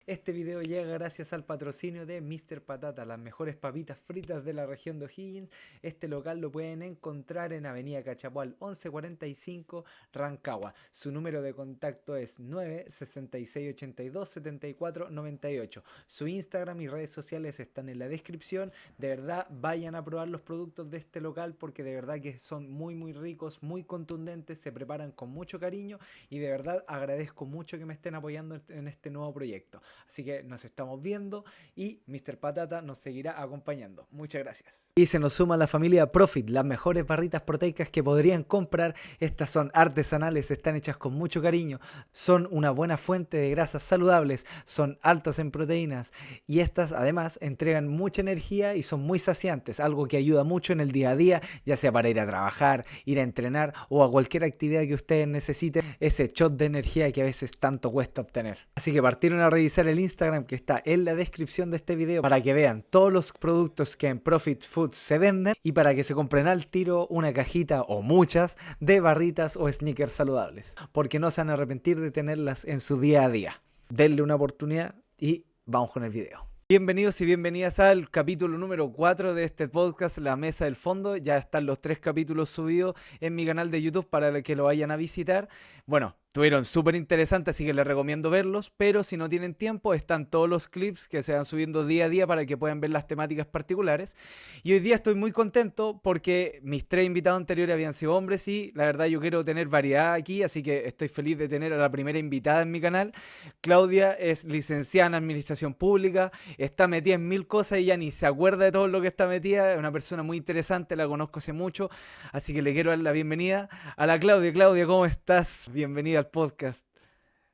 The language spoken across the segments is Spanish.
Este video llega gracias al patrocinio de Mr. Patata, las mejores papitas fritas de la región de O'Higgins. Este local lo pueden encontrar en Avenida Cachapual 1145, Rancagua. Su número de contacto es 966827498. Su Instagram y redes sociales están en la descripción. De verdad, vayan a probar los productos de este local porque de verdad que son muy ricos, muy contundentes, se preparan con mucho cariño y de verdad agradezco mucho que me estén apoyando en este nuevo proyecto. Así que nos estamos viendo y Mr. Patata nos seguirá acompañando. Muchas gracias. Y se nos suma la familia Profit, las mejores barritas proteicas que podrían comprar. Estas son artesanales, están hechas con mucho cariño, son una buena fuente de grasas saludables, son altas en proteínas y estas además entregan mucha energía y son muy saciantes, algo que ayuda mucho en el día a día, ya sea para ir a trabajar, ir a entrenar o a cualquier actividad que ustedes necesiten, ese shot de energía que a veces tanto cuesta obtener. Así que partieron a revisar el Instagram que está en la descripción de este video para que vean todos los productos que en Profit Foods se venden y para que se compren al tiro una cajita o muchas de barritas o sneakers saludables, porque no se van a arrepentir de tenerlas en su día a día. Denle una oportunidad y vamos con el video. Bienvenidos y bienvenidas al capítulo número 4 de este podcast, La Mesa del Fondo. Ya están los 3 capítulos subidos en mi canal de YouTube para que lo vayan a visitar. Bueno, estuvieron súper interesantes, así que les recomiendo verlos, pero si no tienen tiempo, están todos los clips que se van subiendo día a día para que puedan ver las temáticas particulares. Y hoy día estoy muy contento porque mis 3 invitados anteriores habían sido hombres y la verdad yo quiero tener variedad aquí, así que estoy feliz de tener a la primera invitada en mi canal. Claudia es licenciada en Administración Pública, está metida en 1000 cosas y ya ni se acuerda de todo lo que está metida. Es una persona muy interesante, la conozco hace mucho, así que le quiero dar la bienvenida a la Claudia. Claudia, ¿cómo estás? Bienvenida al podcast.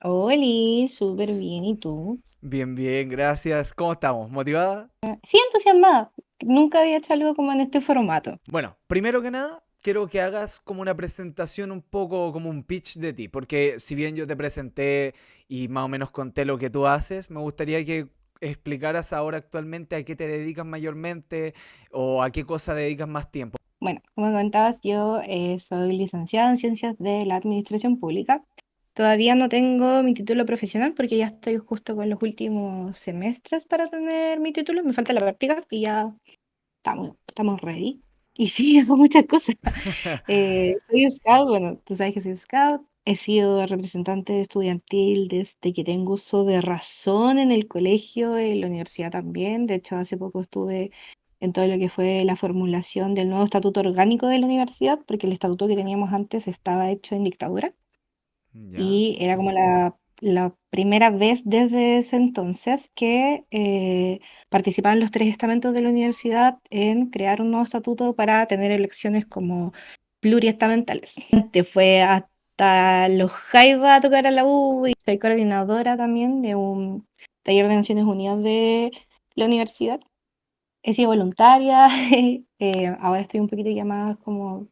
Oli, súper bien, ¿y tú? Bien, gracias. ¿Cómo estamos? ¿Motivada? Sí, entusiasmada. Nunca había hecho algo como en este formato. Bueno, primero que nada, quiero que hagas como una presentación un poco como un pitch de ti, porque si bien yo te presenté y más o menos conté lo que tú haces, me gustaría que explicaras ahora actualmente a qué te dedicas mayormente o a qué cosa dedicas más tiempo. Bueno, como comentabas, yo soy licenciada en Ciencias de la Administración Pública. Todavía no tengo mi título profesional porque ya estoy justo con los últimos semestres para tener mi título. Me falta la práctica y ya estamos ready. Y sí, hago muchas cosas. Soy scout, bueno, tú sabes que soy scout. He sido representante estudiantil desde que tengo uso de razón en el colegio, en la universidad también. De hecho, hace poco estuve en todo lo que fue la formulación del nuevo estatuto orgánico de la universidad, porque el estatuto que teníamos antes estaba hecho en dictadura Ya, y era como la primera vez desde ese entonces que participaban los 3 estamentos de la universidad en crear un nuevo estatuto para tener elecciones como pluriestamentales. Fue hasta los Jaiba a tocar a la U y soy coordinadora también de un taller de Naciones Unidas de la universidad. He sido voluntaria, ahora estoy un poquito ya más como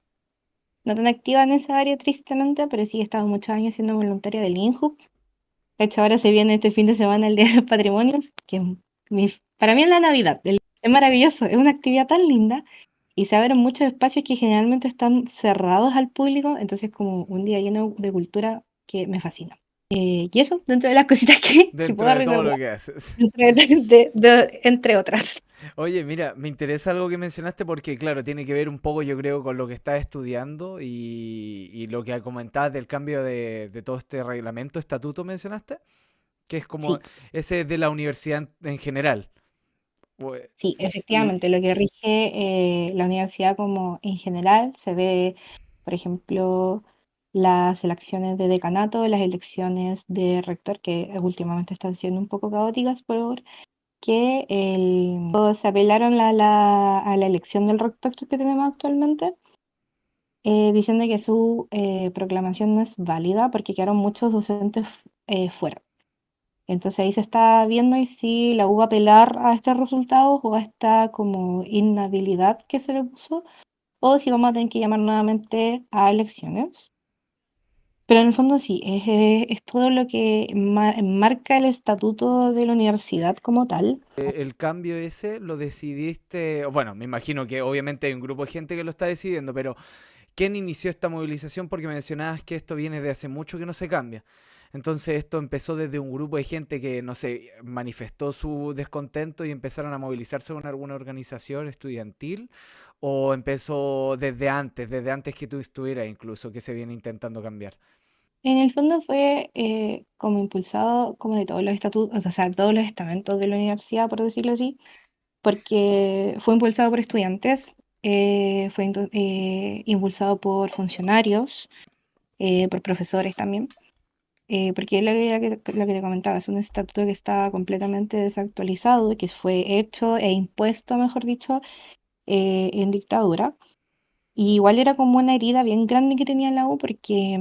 no tan activa en esa área tristemente, pero sí he estado muchos años siendo voluntaria del INJU. De hecho, ahora se viene este fin de semana el Día de los Patrimonios, que es para mí es la Navidad. Es maravilloso, es una actividad tan linda y se abren muchos espacios que generalmente están cerrados al público, entonces como un día lleno de cultura que me fascina. Y eso, dentro de las cositas que dentro puedo de todo recordar, lo que haces. entre otras. Oye, mira, me interesa algo que mencionaste porque, claro, tiene que ver un poco, yo creo, con lo que estás estudiando y lo que comentabas del cambio de todo este reglamento, estatuto, mencionaste, que es como Sí, ese de la universidad en general. Pues, sí, Y, efectivamente, lo que rige la universidad como en general se ve, por ejemplo, las elecciones de decanato, las elecciones de rector, que últimamente están siendo un poco caóticas porque se apelaron a la elección del rector que tenemos actualmente, diciendo que su proclamación no es válida porque quedaron muchos docentes fuera. Entonces ahí se está viendo y si la U va a apelar a estos resultados o a esta como inhabilidad que se le puso, o si vamos a tener que llamar nuevamente a elecciones. Pero en el fondo sí, es todo lo que marca el estatuto de la universidad como tal. el cambio ese lo decidiste, bueno, me imagino que obviamente hay un grupo de gente que lo está decidiendo, pero ¿quién inició esta movilización? Porque mencionabas que esto viene de hace mucho que no se cambia. Entonces esto empezó desde un grupo de gente que, no sé, manifestó su descontento y empezaron a movilizarse con alguna organización estudiantil, o empezó desde antes que tú estuvieras incluso, que se viene intentando cambiar. En el fondo fue como impulsado como de todos los estatutos, o sea, todos los estamentos de la universidad, por decirlo así, porque fue impulsado por estudiantes, impulsado por funcionarios, por profesores también, porque es lo que te comentaba, es un estatuto que está completamente desactualizado, que fue hecho e impuesto, mejor dicho, en dictadura. Y igual era como una herida bien grande que tenía la U porque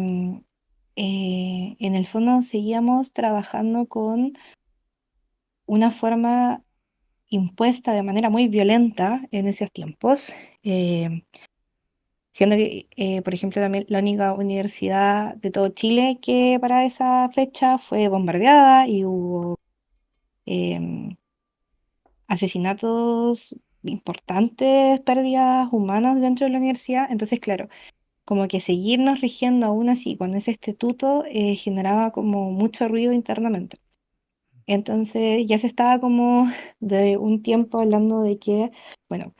en el fondo seguíamos trabajando con una forma impuesta de manera muy violenta en esos tiempos, eh, siendo que, por ejemplo, también la única universidad de todo Chile que para esa fecha fue bombardeada y hubo em, asesinatos importantes, pérdidas humanas dentro de la universidad. Entonces, claro, como que seguirnos rigiendo aún así con ese estatuto generaba como mucho ruido internamente. Entonces ya se estaba como de un tiempo hablando de que, bueno,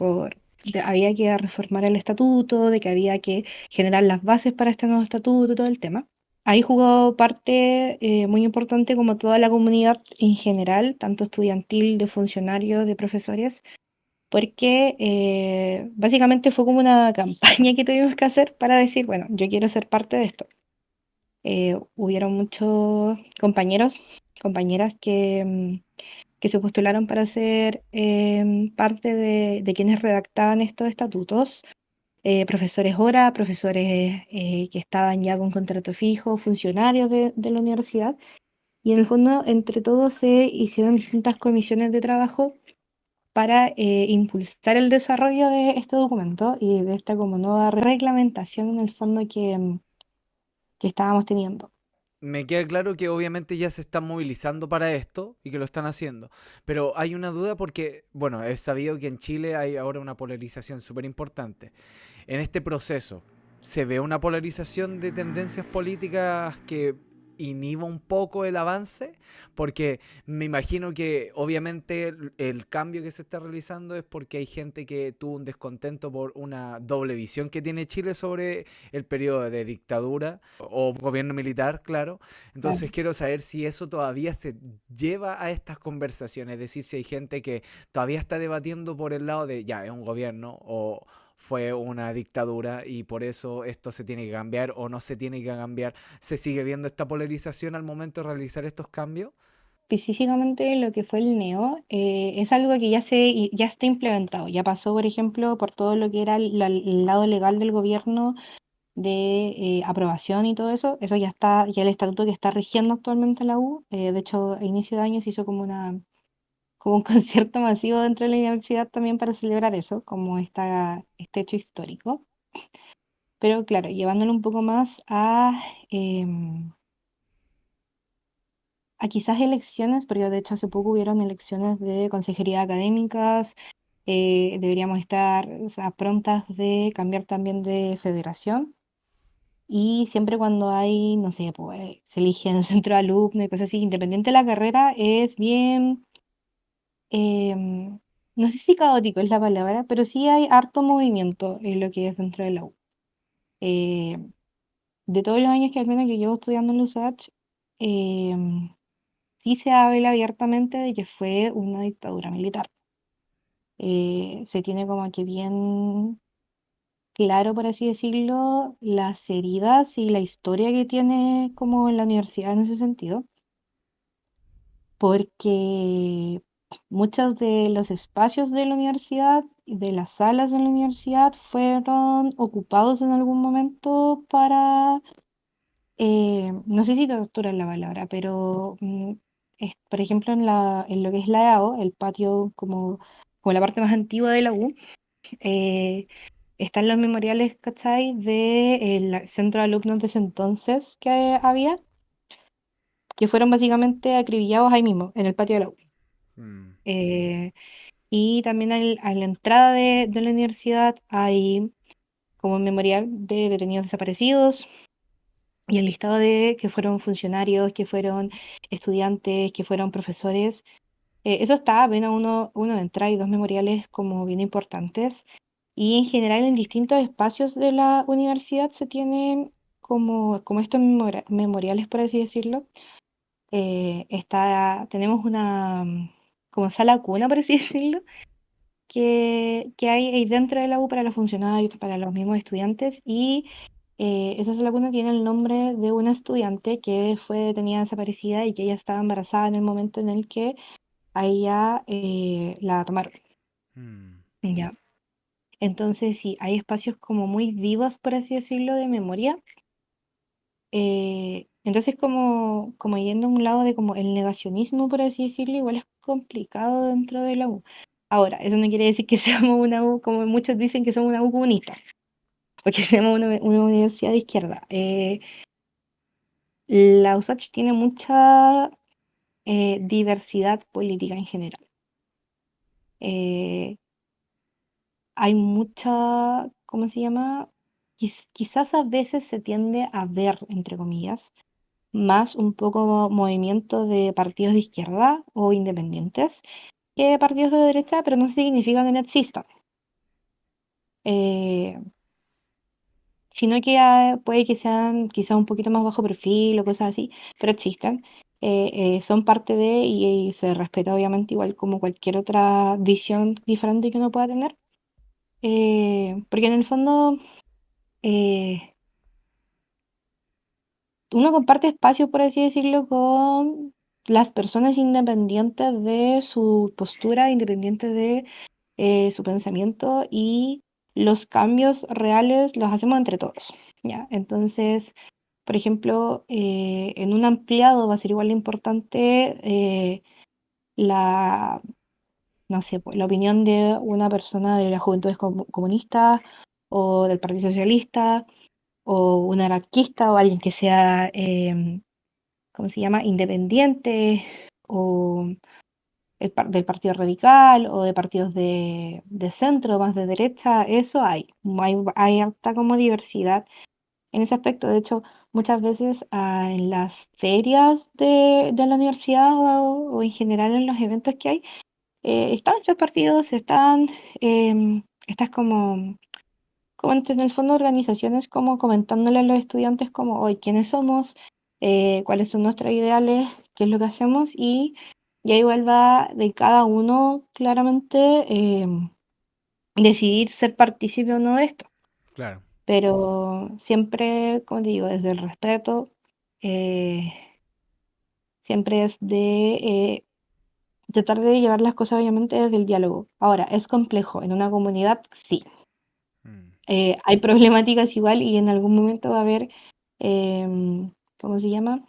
había que reformar el estatuto, de que había que generar las bases para este nuevo estatuto, todo el tema. Ahí jugó parte muy importante como toda la comunidad en general, tanto estudiantil, de funcionarios, de profesores, porque básicamente fue como una campaña que tuvimos que hacer para decir, bueno, yo quiero ser parte de esto. Hubieron muchos compañeros, compañeras que se postularon para ser parte de quienes redactaban estos estatutos, profesores hora, profesores que estaban ya con contrato fijo, funcionarios de la universidad, y en el fondo entre todos se hicieron distintas comisiones de trabajo para impulsar el desarrollo de este documento y de esta como nueva reglamentación en el fondo que estábamos teniendo. Me queda claro que obviamente ya se están movilizando para esto y que lo están haciendo. Pero hay una duda porque, bueno, es sabido que en Chile hay ahora una polarización súper importante. En este proceso, ¿se ve una polarización de tendencias políticas que inhiba un poco el avance? Porque me imagino que obviamente el cambio que se está realizando es porque hay gente que tuvo un descontento por una doble visión que tiene Chile sobre el periodo de dictadura o gobierno militar, claro. Entonces Claro. quiero saber si eso todavía se lleva a estas conversaciones, es decir, si hay gente que todavía está debatiendo por el lado de ya, es un gobierno o fue una dictadura y por eso esto se tiene que cambiar o no se tiene que cambiar. ¿Se sigue viendo esta polarización al momento de realizar estos cambios? Específicamente lo que fue el NEO, es algo que ya está implementado, ya pasó, por ejemplo, por todo lo que era el lado legal del gobierno de aprobación y todo eso, eso ya está, ya el estatuto que está rigiendo actualmente la U, de hecho, a inicio de año se hizo como un concierto masivo dentro de la universidad también para celebrar eso, como este hecho histórico, pero claro, llevándolo un poco más em, a quizás elecciones, porque de hecho hace poco hubieron elecciones de consejería académicas, deberíamos estar, o sea, prontas de cambiar también de federación. Y siempre cuando hay, no sé, pues se eligen el centro de alumnos y cosas así, independiente de la carrera, es bien, no sé si caótico es la palabra, pero sí hay harto movimiento en lo que es dentro de la U. Eh, de todos los años que al menos yo llevo estudiando en la USACH, sí se habla abiertamente de que fue una dictadura militar. Se tiene como que bien claro, por así decirlo, las heridas y la historia que tiene como la universidad en ese sentido, porque muchos de los espacios de la universidad, de las salas de la universidad, fueron ocupados en algún momento para, no sé si tortura es la palabra, pero por ejemplo en lo que es la EAO, el patio como la parte más antigua de la U, eh, están los memoriales, ¿cachai? Del centro de alumnos de ese entonces que había, que fueron básicamente acribillados ahí mismo, en el patio de la U. Mm. Eh, y también a la entrada de la universidad hay como un memorial de detenidos desaparecidos. y el listado de que fueron funcionarios, que fueron estudiantes, que fueron profesores, eso está apenas uno entra, hay dos memoriales como bien importantes. Y en general en distintos espacios de la universidad se tienen como estos memoriales, por así decirlo. Tenemos una como sala cuna, por así decirlo, que hay ahí dentro de la U para los funcionarios, para los mismos estudiantes. Y esa sala cuna tiene el nombre de una estudiante que fue detenida desaparecida y que ella estaba embarazada en el momento en el que a ella la tomaron. Mm, Ya. Entonces, sí, hay espacios como muy vivos, por así decirlo, de memoria. Entonces, como yendo a un lado de como el negacionismo, por así decirlo, igual es complicado dentro de la U. Ahora, eso no quiere decir que seamos una U, como muchos dicen que somos una U comunista, o que seamos una universidad de izquierda. La USACH tiene mucha diversidad política en general. Eh, Hay mucha, ¿cómo se llama? Quizás a veces se tiende a ver, entre comillas, más un poco movimiento de partidos de izquierda o independientes que partidos de derecha, pero no significa que no existan. Eh, Sino que puede que sean quizás un poquito más bajo perfil o cosas así, pero existen. Son parte de y se respeta obviamente igual como cualquier otra visión diferente que uno pueda tener. Porque en el fondo eh, uno comparte espacio, por así decirlo, con las personas independientes de su postura, independientes de su pensamiento, y los cambios reales los hacemos entre todos, ¿ya? Entonces, por ejemplo, en un ampliado va a ser igual de importante la, no sé, pues, la opinión de una persona de las Juventudes Comunistas o del Partido Socialista o un anarquista o alguien que sea, ¿cómo se llama?, independiente o del Partido Radical o de partidos de centro, más de derecha. Eso hay harta como diversidad en ese aspecto. De hecho, muchas veces en las ferias de la universidad o en general en los eventos que hay, están estos partidos, estas como en el fondo organizaciones como comentándole a los estudiantes como hoy quiénes somos, cuáles son nuestros ideales, qué es lo que hacemos, y ahí igual va de cada uno claramente decidir ser partícipe o no de esto. claro. Pero siempre, como te digo, desde el respeto, eh, siempre es de tratar de llevar las cosas obviamente desde el diálogo. Ahora, ¿es complejo en una comunidad? Sí. Mm, Hay problemáticas igual y en algún momento va a haber, em, ¿cómo se llama?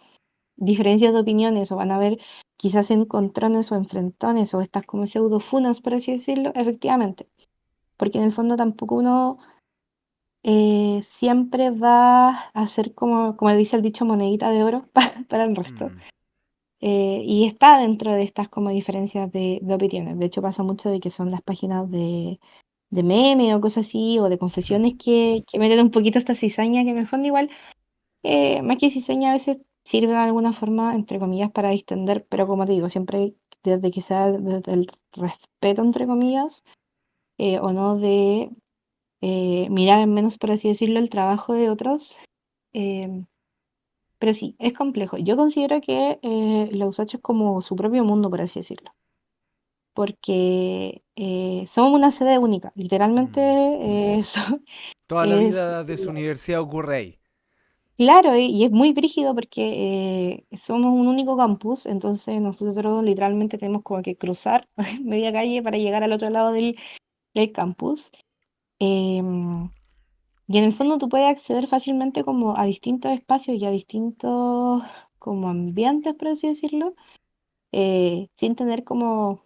Diferencias de opiniones, o van a haber quizás encontrones o enfrentones o estas como pseudofunas, por así decirlo, efectivamente. Porque en el fondo tampoco uno siempre va a ser como dice el dicho, monedita de oro para el resto. mm, Y está dentro de estas como diferencias de opiniones. De hecho, pasa mucho de que son las páginas de meme o cosas así, o de confesiones que meten un poquito esta cizaña, que en el fondo igual, más que cizaña, a veces sirve de alguna forma, entre comillas, para distender, pero como te digo, siempre desde que sea desde el respeto, entre comillas, o no de mirar en menos, por así decirlo, el trabajo de otros. eh, pero sí, es complejo. Yo considero que la USACH es como su propio mundo, por así decirlo, porque somos una sede única, literalmente. mm. Toda la Es vida de su universidad ocurre ahí. claro, y es muy brígido porque somos un único campus, entonces nosotros literalmente tenemos como que cruzar media calle para llegar al otro lado del campus. Em, y en el fondo tú puedes acceder fácilmente como a distintos espacios y a distintos como ambientes, por así decirlo, sin tener como,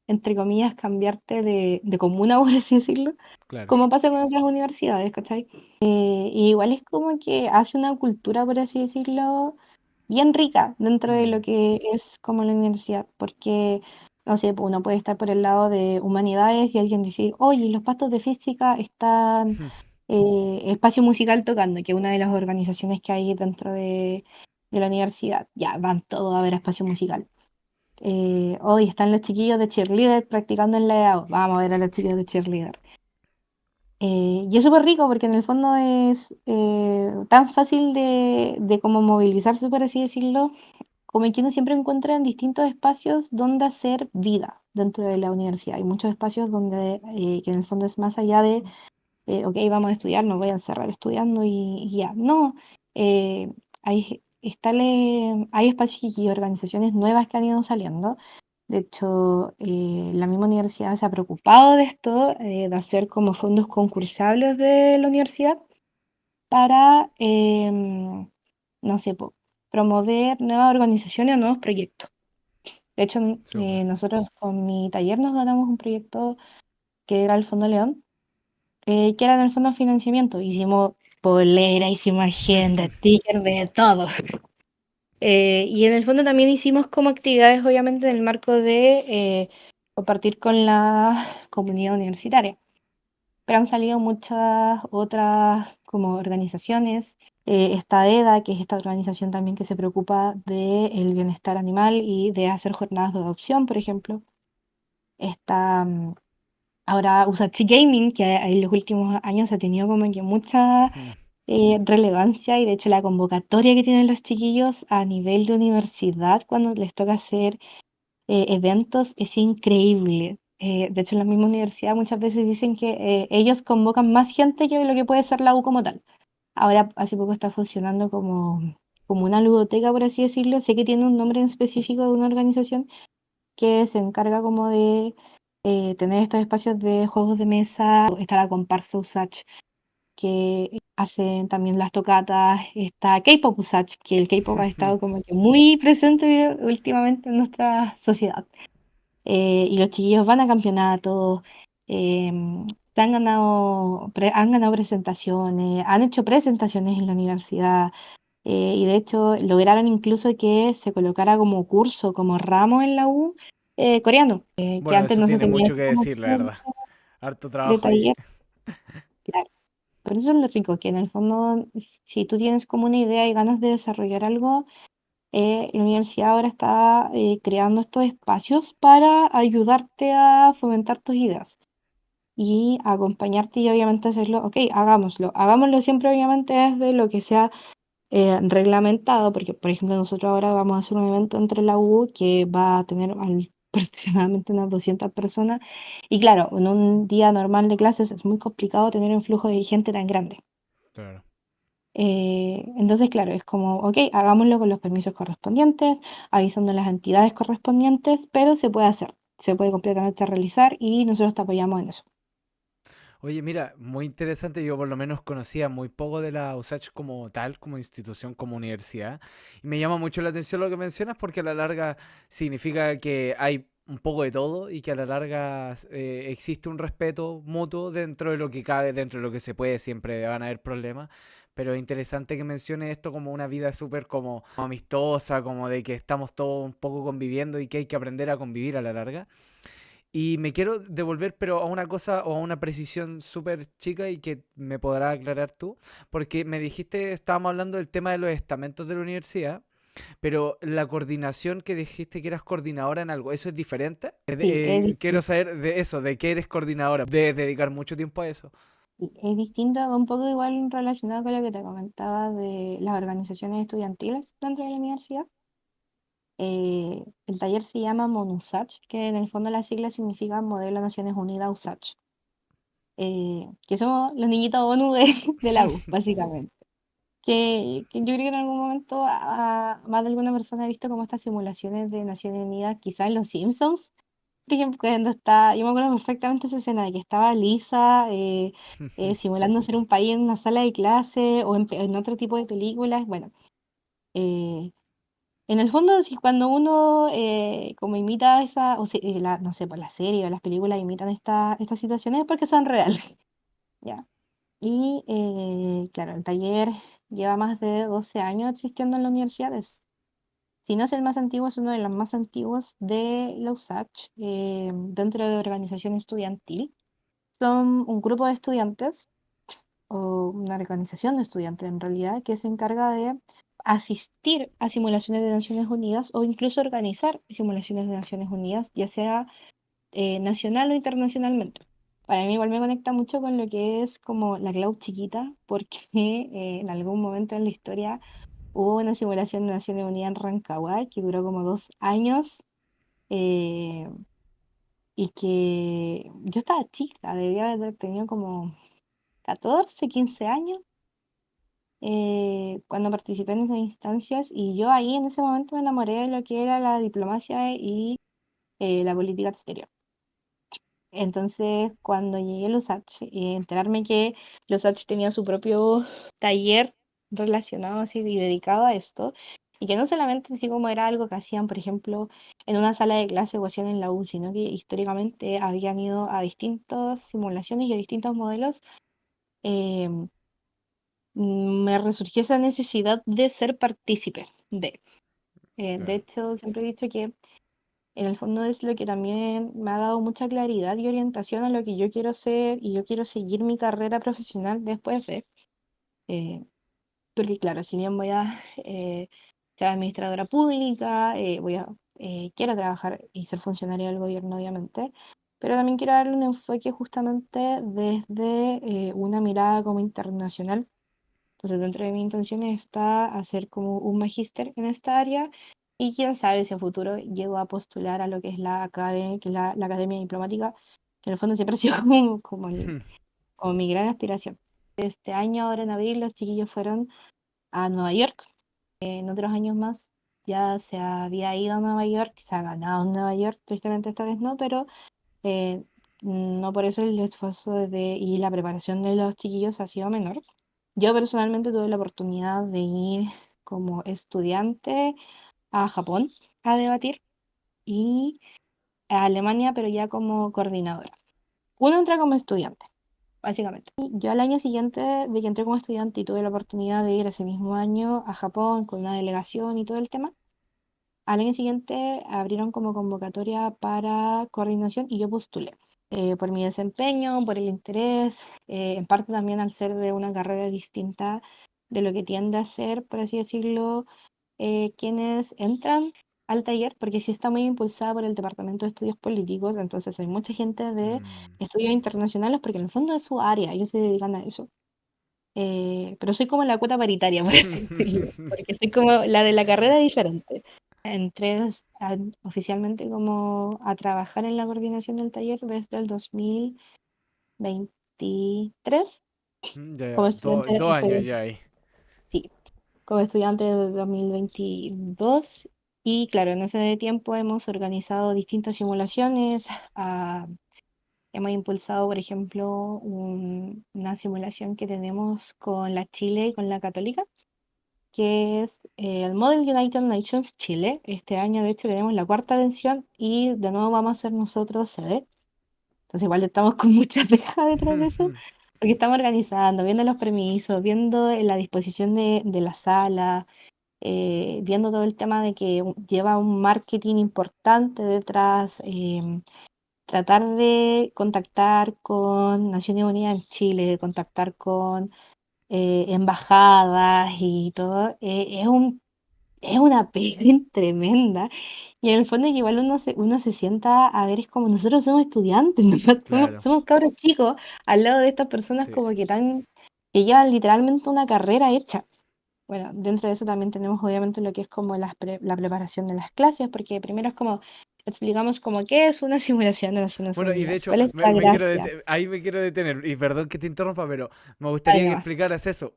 entre comillas, cambiarte de comuna, por así decirlo, Claro. como pasa con otras universidades, ¿cachai? Y igual es como que hace una cultura, por así decirlo, bien rica dentro de lo Mm. que es como la universidad, porque, no sé, pues, uno puede estar por el lado de humanidades y alguien decir, oye, los pastos de física están Espacio Musical Tocando, que es una de las organizaciones que hay dentro de la universidad. Ya, van todos a ver Espacio Musical. Hoy están los chiquillos de cheerleader practicando en la EAO. Vamos a ver a los chiquillos de cheerleader. Y es súper rico porque en el fondo es tan fácil de como movilizarse, por así decirlo, como que uno siempre encuentra en distintos espacios donde hacer vida dentro de la universidad. Hay muchos espacios donde, que en el fondo es más allá de ok, vamos a estudiar, no voy a encerrar estudiando y ya. No, hay espacios y organizaciones nuevas que han ido saliendo. De hecho, la misma universidad se ha preocupado de esto, de hacer como fondos concursables de la universidad para, no sé, promover nuevas organizaciones o nuevos proyectos. De hecho, Súper. nosotros con mi taller nos ganamos un proyecto que era el Fondo León, que era en el fondo financiamiento. Hicimos polera, hicimos agenda, sticker, de todo. Y en el fondo también hicimos como actividades, obviamente, en el marco de compartir con la comunidad universitaria. Pero han salido muchas otras como organizaciones. Está EDA, que es esta organización también que se preocupa del bienestar animal y de hacer jornadas de adopción, por ejemplo. Está ahora Usachi Gaming, que en los últimos años ha tenido como que mucha relevancia y de hecho la convocatoria que tienen los chiquillos a nivel de universidad cuando les toca hacer eventos es increíble. De hecho, en la misma universidad muchas veces dicen que ellos convocan más gente que lo que puede ser la U como tal. Ahora, hace poco está funcionando como una ludoteca, por así decirlo. Sé que tiene un nombre en específico de una organización que se encarga como de tener estos espacios de juegos de mesa. Está la comparsa Usach, que hacen también las tocatas. Está K-Pop Usach, que el K-Pop ha estado como que muy presente últimamente en nuestra sociedad. Y los chiquillos van a campeonatos, han ganado presentaciones, han hecho presentaciones en la universidad. Y de hecho lograron incluso que se colocara como curso, como ramo en la U, coreano, que Bueno, antes eso no se tiene tenía mucho que esta decir, la opción verdad. Harto de trabajo ahí. taller. Claro. Por eso es lo rico, que en el fondo, si tú tienes como una idea y ganas de desarrollar algo, la universidad ahora está creando estos espacios para ayudarte a fomentar tus ideas y acompañarte y obviamente hacerlo, ok, hagámoslo. Hagámoslo siempre obviamente desde lo que sea reglamentado, porque por ejemplo nosotros ahora vamos a hacer un evento entre la U que va a tener aproximadamente unas 200 personas y claro, en un día normal de clases es muy complicado tener un flujo de gente tan grande. Claro. Entonces, claro, es como, ok, hagámoslo con los permisos correspondientes, avisando a las entidades correspondientes, pero se puede hacer, se puede completamente realizar y nosotros te apoyamos en eso. Oye, mira, muy interesante. Yo por lo menos conocía muy poco de la USACH como tal, como institución, como universidad. Y me llama mucho la atención lo que mencionas porque a la larga significa que hay un poco de todo y que a la larga existe un respeto mutuo dentro de lo que cabe, dentro de lo que se puede. Siempre van a haber problemas. Pero es interesante que mencione esto como una vida súper como amistosa, como de que estamos todos un poco conviviendo y que hay que aprender a convivir a la larga. Y me quiero devolver, pero a una cosa o a una precisión súper chica y que me podrás aclarar tú, porque me dijiste, estábamos hablando del tema de los estamentos de la universidad, pero la coordinación que dijiste que eras coordinadora en algo, ¿eso es diferente? Sí, Quiero saber de eso, de qué eres coordinadora, de dedicar mucho tiempo a eso. es distinto, un poco igual relacionado con lo que te comentaba de las organizaciones estudiantiles dentro de la universidad. El taller se llama MONUSACH, que en el fondo la sigla significa Modelo Naciones Unidas USACH, que somos los niñitos ONU de la U, básicamente. Que yo creo que en algún momento más de alguna persona ha visto como estas simulaciones de Naciones Unidas, quizás en Los Simpsons, por ejemplo, cuando está, yo me acuerdo perfectamente esa escena de que estaba Lisa simulando ser un país en una sala de clase o en otro tipo de películas. Bueno, eh, en el fondo, si cuando uno como imita esa, o no sé, por la serie o las películas imitan estas situaciones es porque son reales, ¿ya? Y claro, el taller lleva más de 12 años existiendo en la universidad. Si no es el más antiguo, es uno de los más antiguos de la USACH dentro de organización estudiantil. Son un grupo de estudiantes o una organización de estudiantes en realidad, que se encarga de asistir a simulaciones de Naciones Unidas o incluso organizar simulaciones de Naciones Unidas, ya sea nacional o internacionalmente. Para mí igual me conecta mucho con lo que es como la Clau chiquita, porque en algún momento en la historia hubo una simulación de Naciones Unidas en Rancagua que duró como 2 años, eh, y que yo estaba chica, debía haber tenido como 14 15 años cuando participé en esas instancias, y yo ahí en ese momento me enamoré de lo que era la diplomacia y la política exterior. Entonces, cuando llegué a Los H y enterarme que Los H tenía su propio taller relacionado así y dedicado a esto, y que no solamente así como era algo que hacían, por ejemplo, en una sala de clase o hacían en la U, sino que históricamente habían ido a distintas simulaciones y a distintos modelos, eh, me resurgió esa necesidad de ser partícipe de. De Claro. hecho, siempre he dicho que en el fondo es lo que también me ha dado mucha claridad y orientación a lo que yo quiero ser y yo quiero seguir mi carrera profesional después de. eh, Porque claro, si bien voy a ser administradora pública, quiero trabajar y ser funcionaria del gobierno, obviamente, pero también quiero darle un enfoque justamente desde una mirada como internacional. Entonces, dentro de mis intenciones está hacer como un magíster en esta área, y quién sabe si a futuro llego a postular a lo que es la Academia Diplomática, que en el fondo siempre ha sido como mi gran aspiración. Este año, ahora en abril, los chiquillos fueron a Nueva York. En otros años más ya se había ido a Nueva York, se ha ganado en Nueva York, tristemente esta vez no, pero eh, no por eso el esfuerzo y la preparación de los chiquillos ha sido menor. Yo personalmente tuve la oportunidad de ir como estudiante a Japón a debatir, y a Alemania, pero ya como coordinadora. Uno entra como estudiante, básicamente. Y yo al año siguiente de que entré como estudiante y tuve la oportunidad de ir ese mismo año a Japón con una delegación y todo el tema, al año siguiente abrieron como convocatoria para coordinación y yo postulé. Por mi desempeño, por el interés, en parte también al ser de una carrera distinta de lo que tiende a ser, por así decirlo, quienes entran al taller, porque sí está muy impulsada por el Departamento de Estudios Políticos, entonces hay mucha gente de Mm, estudios internacionales, porque en el fondo es su área, ellos se dedican a eso. Pero soy como la cuota paritaria, por así decirlo, porque soy como la de la carrera diferente. Entré oficialmente como a trabajar en la coordinación del taller desde el 2023, Ya, como ya, estudiante, 2 años ya ahí. sí, como estudiante de 2022. Y claro, en ese tiempo hemos organizado distintas simulaciones. Hemos impulsado, por ejemplo, una simulación que tenemos con la Chile y con la Católica, que es el Model United Nations Chile. Este año, de hecho, tenemos la cuarta edición y de nuevo vamos a ser nosotros sede. Entonces, igual estamos con mucha peja detrás de eso, porque estamos organizando, viendo los permisos, viendo la disposición de la sala, viendo todo el tema de que lleva un marketing importante detrás, tratar de contactar con Naciones Unidas en Chile, contactar con embajadas y todo. Es una pega tremenda. Y en el fondo que igual uno se sienta a ver, es como nosotros somos estudiantes, ¿no? somos, Claro, somos cabros chicos al lado de estas personas sí. como que llevan literalmente una carrera hecha. Bueno, dentro de eso también tenemos obviamente lo que es como la preparación de las clases, porque primero es como explicamos como qué es una simulación de Naciones Bueno, y de Unidas, hecho, cuál es la gracia. ahí me quiero detener, y perdón que te interrumpa, pero me gustaría que Además, explicaras eso.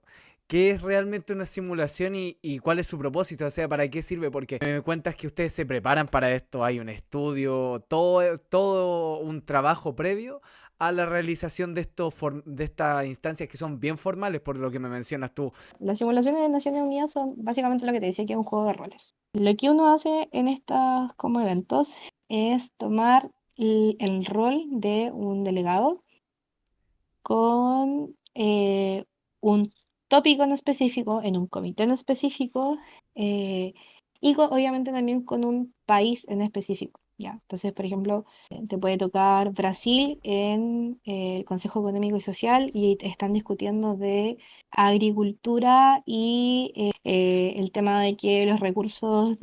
¿Qué es realmente una simulación y cuál es su propósito? O sea, ¿para qué sirve? Porque me cuentas que ustedes se preparan para esto, hay un estudio, todo un trabajo previo a la realización de estas instancias que son bien formales, por lo que me mencionas tú. las simulaciones de Naciones Unidas son básicamente lo que te decía, que es un juego de roles. Lo que uno hace en estos como eventos es tomar el rol de un delegado con un tópico en específico, en un comité en específico, eh, y obviamente también con un país en específico. ¿ya? Entonces, por ejemplo, te puede tocar Brasil en el Consejo Económico y Social y están discutiendo de agricultura y el tema de que los recursos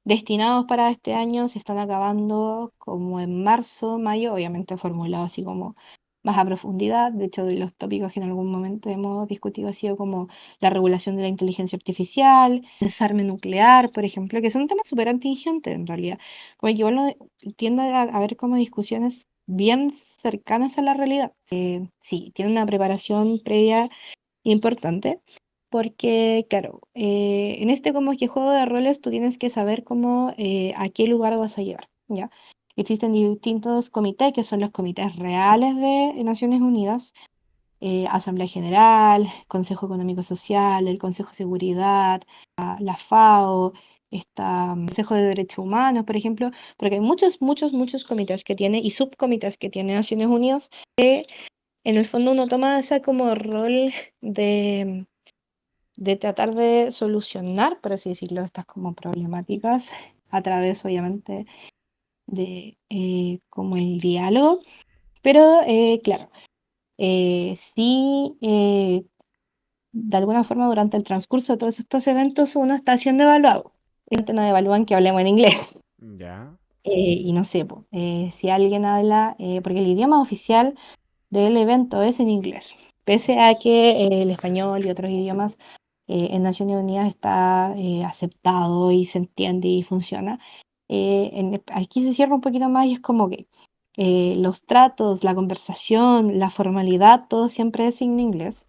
destinados para este año se están acabando como en marzo, mayo, obviamente formulado así como más a profundidad. De hecho, de los tópicos que en algún momento hemos discutido ha sido como la regulación de la inteligencia artificial, desarme nuclear, por ejemplo, que son temas súper contingentes en realidad. Como que igual tiende a ver como discusiones bien cercanas a la realidad. Sí, tiene una preparación previa importante, porque, claro, en este como que juego de roles tú tienes que saber cómo, a qué lugar vas a llegar, ¿ya? Existen distintos comités, que son los comités reales de Naciones Unidas, Asamblea General, Consejo Económico Social, el Consejo de Seguridad, la FAO, está Consejo de Derechos Humanos, por ejemplo, porque hay muchos, muchos, muchos comités que tiene y subcomités que tiene Naciones Unidas. En el fondo uno toma ese como rol de tratar de solucionar, por así decirlo, estas como problemáticas a través, obviamente, de como el diálogo. Pero, claro, sí, de alguna forma durante el transcurso de todos estos eventos uno está siendo evaluado. Nos evalúan que hablemos en inglés. Ya. Y no sé, po, si alguien habla, porque el idioma oficial del evento es en inglés, pese a que el español y otros idiomas en Naciones Unidas está aceptado y se entiende y funciona. Aquí se cierra un poquito más y es como que los tratos, la conversación, la formalidad, todo siempre es en inglés.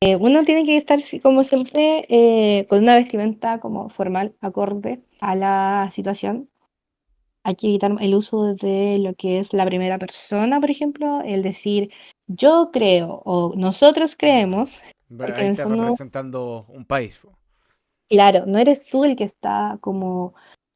Uno tiene que estar como siempre con una vestimenta como formal, acorde a la situación. Hay que evitar el uso de lo que es la primera persona, por ejemplo, el decir yo creo o nosotros Mm. creemos, porque Ahí en el está fondo, representando un país, po. claro, no eres tú el que está como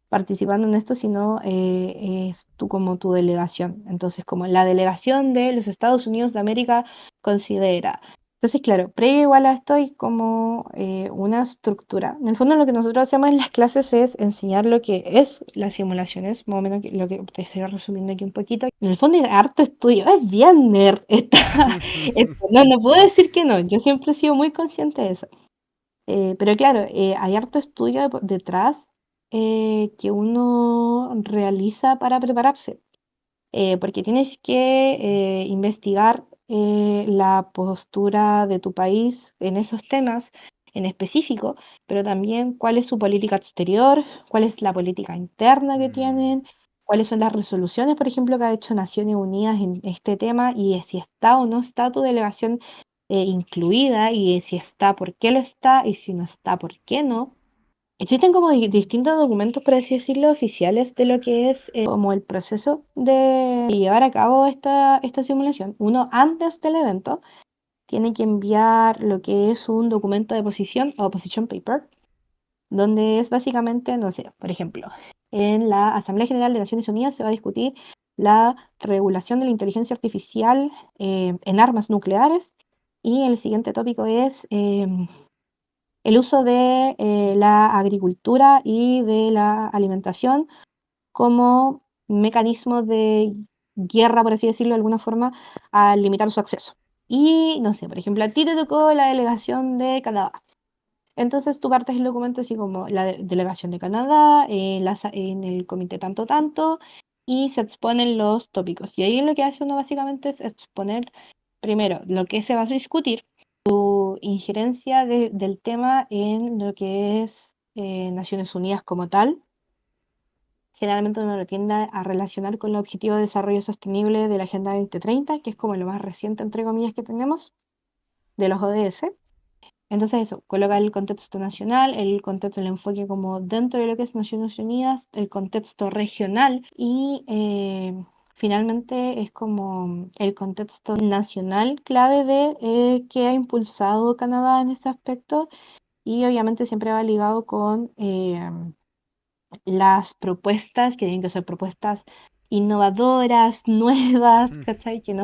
participando en esto, sino es tú como tu delegación. Entonces, como la delegación de los Estados Unidos de América considera. Entonces, claro, previo igual a esto hay como una estructura. En el fondo lo que nosotros hacemos en las clases es enseñar lo que es las simulaciones, más o menos lo que te estoy resumiendo aquí un poquito. En el fondo hay harto estudio, es bien nerd no, no puedo decir que no, yo siempre he sido muy consciente de eso. Pero claro, hay harto estudio detrás que uno realiza para prepararse, porque tienes que investigar la postura de tu país en esos temas en específico, pero también cuál es su política exterior, cuál es la política interna que Mm. tienen, cuáles son las resoluciones, por ejemplo, que ha hecho Naciones Unidas en este tema y si está o no está tu delegación incluida y si está, por qué lo está y si no está, por qué no. Existen como distintos documentos, por así decirlo, oficiales de lo que es como el proceso de llevar a cabo esta simulación. Uno antes del evento tiene que enviar lo que es un documento de posición o position paper, donde es básicamente, no sé, por ejemplo, en la Asamblea General de Naciones Unidas se va a discutir la regulación de la inteligencia artificial en armas nucleares y el siguiente tópico es el uso de la agricultura y de la alimentación como mecanismo de guerra, por así decirlo de alguna forma, al limitar su acceso. Y no sé, por ejemplo, a ti te tocó la delegación de Canadá. Entonces tú partes el documento así como la delegación de Canadá, en el comité tanto tanto, y se exponen los tópicos. Y ahí lo que hace uno básicamente es exponer primero lo que se va a discutir, injerencia del tema en lo que es Naciones Unidas como tal. Generalmente uno lo tiende a relacionar con el Objetivo de Desarrollo Sostenible de la Agenda 2030, que es como lo más reciente, entre comillas, que tenemos, de los ODS. Entonces eso, coloca el contexto nacional, el contexto, el enfoque como dentro de lo que es Naciones Unidas, el contexto regional y finalmente es como el contexto nacional clave de que ha impulsado Canadá en este aspecto y obviamente siempre va ligado con las propuestas, que tienen que ser propuestas innovadoras, nuevas, Mm, ¿cachai? Que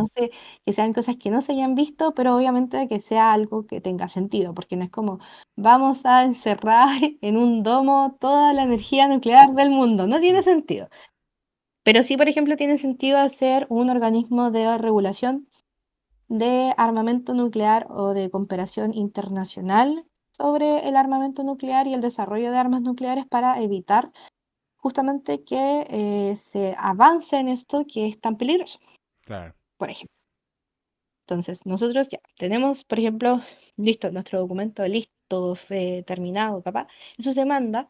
sean cosas que no se hayan visto, pero obviamente que sea algo que tenga sentido, porque no es como vamos a encerrar en un domo toda la energía nuclear del mundo, no tiene mm, sentido. Pero sí, por ejemplo, tiene sentido hacer un organismo de regulación de armamento nuclear o de cooperación internacional sobre el armamento nuclear y el desarrollo de armas nucleares para evitar justamente que se avance en esto que es tan peligroso, claro. por ejemplo. Entonces, nosotros ya tenemos, por ejemplo, listo, nuestro documento listo, terminado, capaz. Eso se manda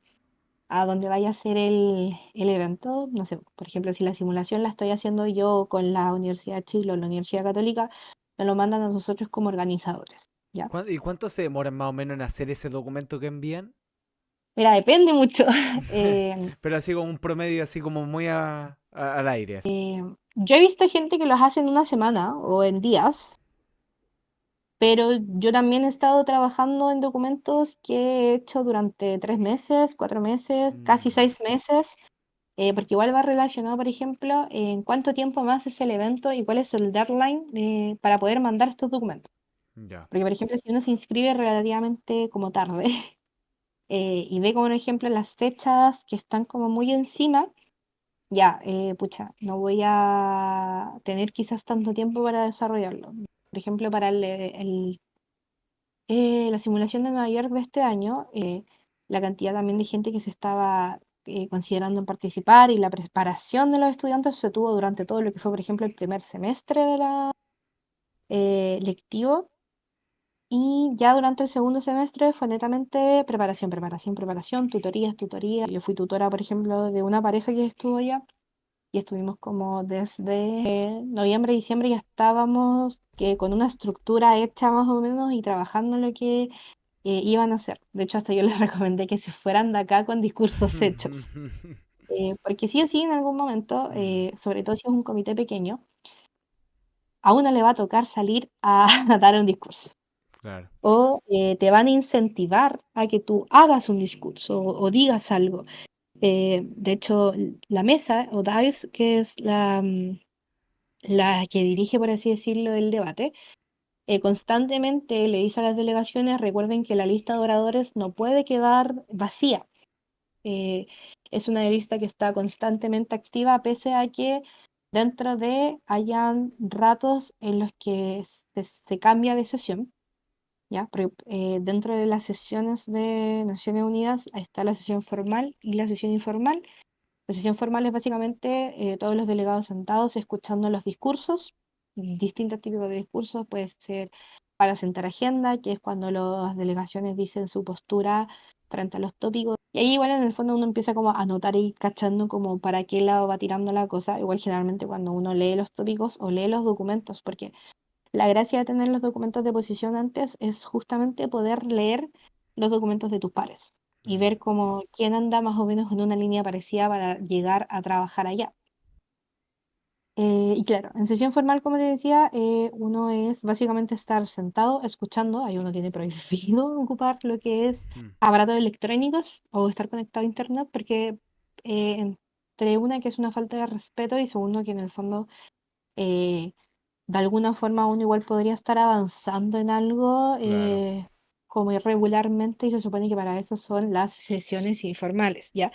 a donde vaya a ser el evento. No sé, por ejemplo, si la simulación la estoy haciendo yo con la Universidad de Chile o la Universidad Católica, nos lo mandan a nosotros como organizadores, ¿ya? ¿Y cuánto se demoran más o menos en hacer ese documento que envían? Mira, depende mucho. Eh, Pero así como un promedio, así como muy al aire. Así. yo he visto gente que los hace en una semana o en días, pero yo también he estado trabajando en documentos que he hecho durante 3 meses, 4 meses, casi Mm, 6 meses, porque igual va relacionado, por ejemplo, en cuánto tiempo más es el evento y cuál es el deadline para poder mandar estos documentos. ya. Porque, por ejemplo, si uno se inscribe relativamente como tarde y ve como, por ejemplo, las fechas que están como muy encima, ya, pucha, no voy a tener quizás tanto tiempo para desarrollarlo. Por ejemplo, para la simulación de Nueva York de este año, la cantidad también de gente que se estaba considerando en participar y la preparación de los estudiantes se tuvo durante todo lo que fue, por ejemplo, el primer semestre de la lectivo. Y ya durante el segundo semestre fue netamente preparación, preparación, preparación, tutorías, tutorías. Yo fui tutora, por ejemplo, de una pareja que estuvo allá y estuvimos como desde noviembre, diciembre ya estábamos con una estructura hecha más o menos y trabajando en lo que iban a hacer. De hecho, hasta yo les recomendé que se fueran de acá con discursos hechos. Porque sí o sí, en algún momento, Mm, sobre todo si es un comité pequeño, a uno le va a tocar salir a, a dar un discurso. claro. O te van a incentivar a que tú hagas un discurso o digas algo. De hecho, la mesa o DICE, que es la que dirige, por así decirlo, el debate, constantemente le dice a las delegaciones, recuerden que la lista de oradores no puede quedar vacía. Eh, es una lista que está constantemente activa, pese a que dentro de hayan ratos en los que se cambia de sesión. ¿Ya? Porque, dentro de las sesiones de Naciones Unidas está la sesión formal y la sesión informal. La sesión formal es básicamente todos los delegados sentados escuchando los discursos, distintos tipos de discursos, puede ser para sentar agenda, que es cuando las delegaciones dicen su postura frente a los tópicos. Y ahí igual en el fondo uno empieza como a anotar y cachando como para qué lado va tirando la cosa, igual generalmente cuando uno lee los tópicos o lee los documentos, porque la gracia de tener los documentos de posición antes es justamente poder leer los documentos de tus pares y Mm, ver cómo quién anda más o menos en una línea parecida para llegar a trabajar allá. Y claro, en sesión formal, como te decía, uno es básicamente estar sentado escuchando, ahí uno tiene prohibido ocupar lo que es mm, aparatos electrónicos o estar conectado a internet, porque entre una que es una falta de respeto y segundo que en el fondo eh, de alguna forma uno igual podría estar avanzando en algo claro. como irregularmente y se supone que para eso son las sesiones informales, ¿ya?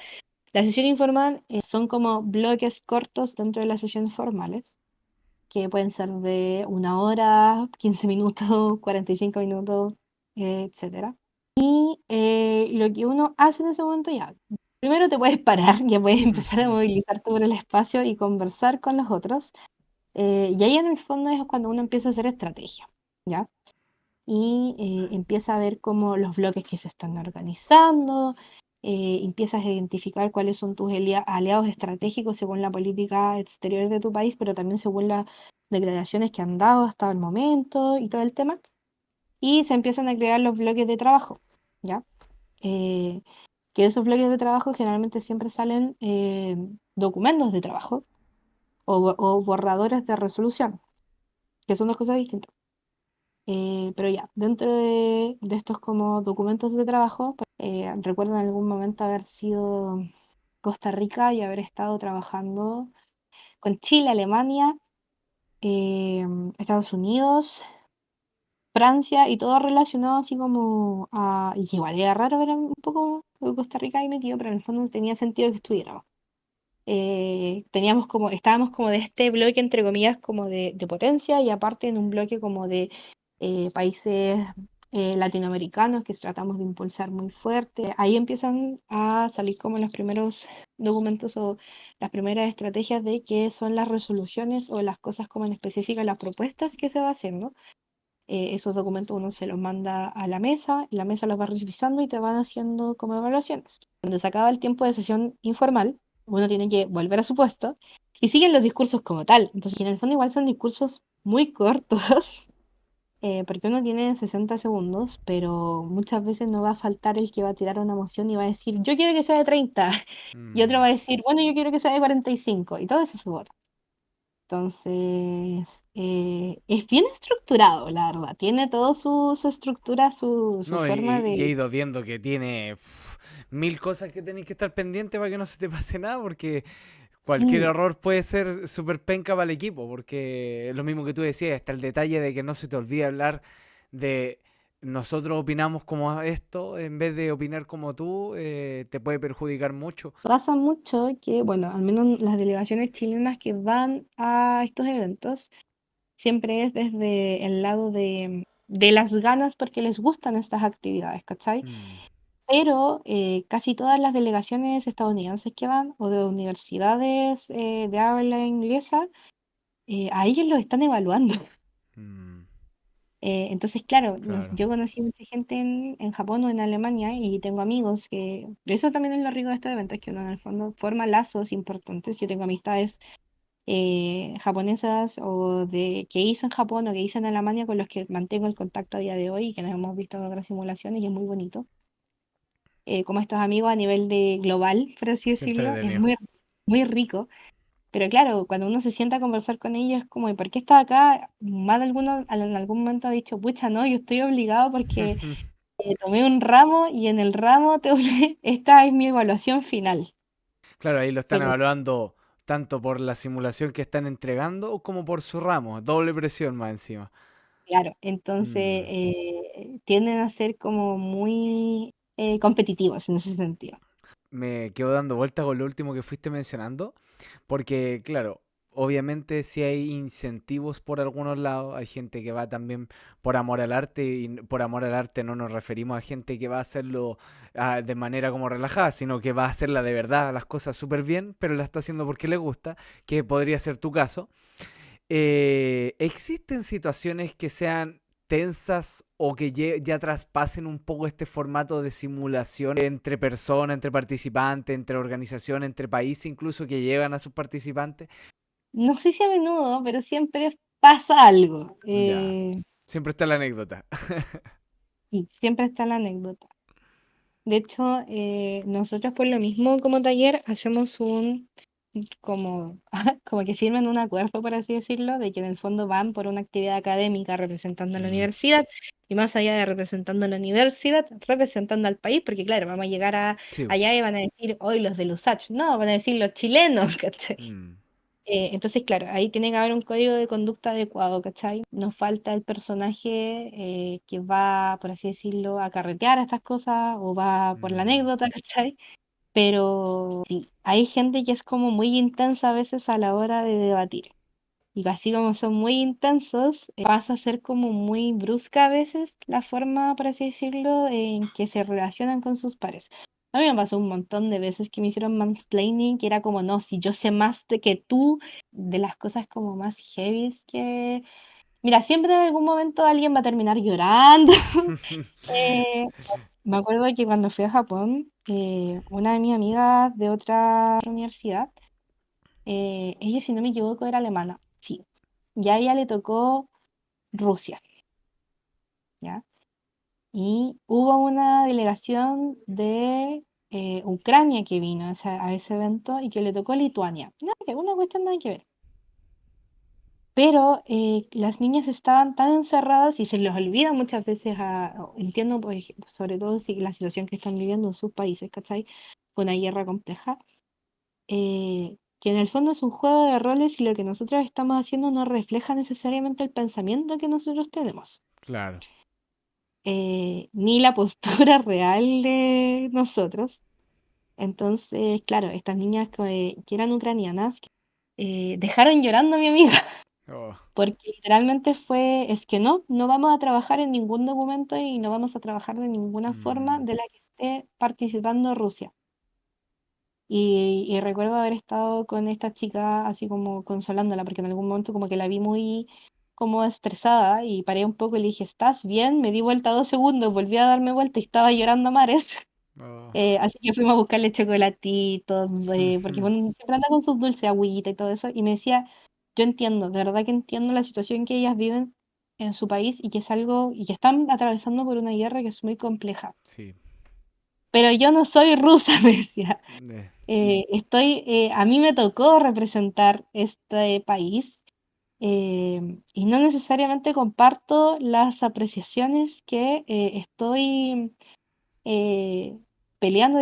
La sesión informal son como bloques cortos dentro de las sesiones formales, que pueden ser de 1 hora, 15 minutos, 45 minutos, etcétera. Lo que uno hace en ese momento ya, primero te puedes parar, ya puedes empezar a movilizarte por el espacio y conversar con los otros. Y ahí en el fondo es cuando uno empieza a hacer estrategia, ¿ya? Y empieza a ver cómo los bloques que se están organizando, empiezas a identificar cuáles son tus aliados estratégicos según la política exterior de tu país, pero también según las declaraciones que han dado hasta el momento y todo el tema. Y se empiezan a crear los bloques de trabajo, ¿ya? Eh, que esos bloques de trabajo generalmente siempre salen documentos de trabajo o borradores de resolución, que son dos cosas distintas. Pero ya, dentro de estos como documentos de trabajo, pues, recuerdo en algún momento haber sido Costa Rica y haber estado trabajando. con Chile, Alemania, Estados Unidos, Francia y todo relacionado así como a... Y igual era raro ver un poco de Costa Rica ahí metido, pero en el fondo tenía sentido que estuviéramos. Estábamos como de este bloque, entre comillas, como de potencia y aparte en un bloque como de países latinoamericanos que tratamos de impulsar muy fuerte. Ahí empiezan a salir como los primeros documentos o las primeras estrategias de qué son las resoluciones o las cosas como en específica, las propuestas que se va haciendo. Esos documentos uno se los manda a la mesa los va revisando y te van haciendo como evaluaciones. Cuando se acaba el tiempo de sesión informal, uno tiene que volver a su puesto y siguen los discursos como tal. Entonces, en el fondo igual son discursos muy cortos, porque uno tiene 60 segundos, pero muchas veces no va a faltar el que va a tirar una moción y va a decir, yo quiero que sea de 30, y otro Mm. va a decir, bueno, yo quiero que sea de 45, y todo eso se vota. Entonces, es bien estructurado, la verdad. Tiene todo su estructura, su No, forma y he de... ido viendo que tiene mil cosas que tenéis que estar pendiente para que no se te pase nada, porque cualquier Mm, error puede ser súper penca para el equipo, porque es lo mismo que tú decías, está el detalle de que no se te olvide hablar de nosotros opinamos como esto, en vez de opinar como tú, te puede perjudicar mucho. pasa mucho que, bueno, al menos las delegaciones chilenas que van a estos eventos, siempre es desde el lado de las ganas porque les gustan estas actividades, ¿cachai? Mm, Pero casi todas las delegaciones estadounidenses que van o de universidades de habla inglesa, a ellos los están evaluando. mm, Entonces, claro, claro. yo conocí mucha gente en Japón o en Alemania y tengo amigos que, eso también es lo rico de estos eventos, que uno en el fondo forma lazos importantes. Yo tengo amistades japonesas o que hice en Japón o que hice en Alemania con los que mantengo el contacto a día de hoy y que nos hemos visto en otras simulaciones y es muy bonito. Como estos amigos a nivel de global, por así Qué decirlo, es entretenido. muy, muy rico. Pero claro, cuando uno se sienta a conversar con ellos, es como, ¿y por qué estás acá? Más de alguno en algún momento ha dicho, pucha, no, yo estoy obligado porque tomé un ramo y en el ramo esta es mi evaluación final. Claro, ahí lo están Pero evaluando tanto por la simulación que están entregando como por su ramo. Doble presión más encima. claro, entonces Mm. tienden a ser como muy competitivos en ese sentido. Me quedo dando vueltas con lo último que fuiste mencionando, porque claro, obviamente si hay incentivos por algunos lados, hay gente que va también por amor al arte y por amor al arte no nos referimos a gente que va a hacerlo de manera como relajada, sino que va a hacerla de verdad las cosas súper bien, pero la está haciendo porque le gusta, que podría ser tu caso. ¿Existen situaciones que sean tensas o que ya traspasen un poco este formato de simulación entre personas, entre participantes, entre organizaciones, entre países, incluso que llevan a sus participantes? No sé si a menudo, pero siempre pasa algo. Ya, siempre está la anécdota. Y siempre está la anécdota. De hecho, nosotros por lo mismo como taller hacemos como, como que firman un acuerdo, por así decirlo, de que en el fondo van por una actividad académica representando a la Mm, universidad y más allá de representando a la universidad, representando al país, porque claro, vamos a llegar sí. allá y van a decir hoy los de Lusach, no, van a decir los chilenos, ¿cachai? Mm, Entonces, claro, ahí tiene que haber un código de conducta adecuado, ¿cachai? Nos falta el personaje que va, por así decirlo, a carretear estas cosas o va por la mm, anécdota, ¿cachai? Pero sí, hay gente que es como muy intensa a veces a la hora de debatir. Y así como son muy intensos, pasa a ser como muy brusca a veces la forma, por así decirlo, en que se relacionan con sus pares. A mí me pasó un montón de veces que me hicieron mansplaining, que era como, no, si yo sé más de que tú, de las cosas como más heavy que... Mira, siempre en algún momento alguien va a terminar llorando. Eh, Me acuerdo que cuando fui a Japón, una de mis amigas de otra universidad, ella, si no me equivoco, era alemana, sí. Y a ella le tocó Rusia, ¿ya? Y hubo una delegación de Ucrania que vino a ese evento y que le tocó Lituania. Nada que una cuestión nada que ver. Pero las niñas estaban tan encerradas y se les olvida muchas veces, entiendo, por sobre todo si la situación que están viviendo en sus países, ¿cachai? Con una guerra compleja. que en el fondo es un juego de roles y lo que nosotros estamos haciendo no refleja necesariamente el pensamiento que nosotros tenemos, Claro. ni la postura real de nosotros. Entonces, claro, estas niñas que eran ucranianas dejaron llorando a mi amiga, Oh. porque literalmente fue, es que no vamos a trabajar en ningún documento y no vamos a trabajar de ninguna forma Mm. de la que esté participando Rusia. Y recuerdo haber estado con esta chica así como consolándola, porque en algún momento como que la vi muy como estresada y paré un poco y le dije, ¿estás bien? Me di vuelta 2 segundos, volví a darme vuelta y estaba llorando a mares. Oh. Así que fuimos a buscarle chocolatitos, porque bueno, siempre anda con sus dulces, agüita y todo eso. Y me decía, yo entiendo, de verdad que entiendo la situación que ellas viven en su país y que es algo, y que están atravesando por una guerra que es muy compleja. Sí. Pero yo no soy rusa, me decía. Eh, A mí me tocó representar este país y no necesariamente comparto las apreciaciones que estoy eh, peleando,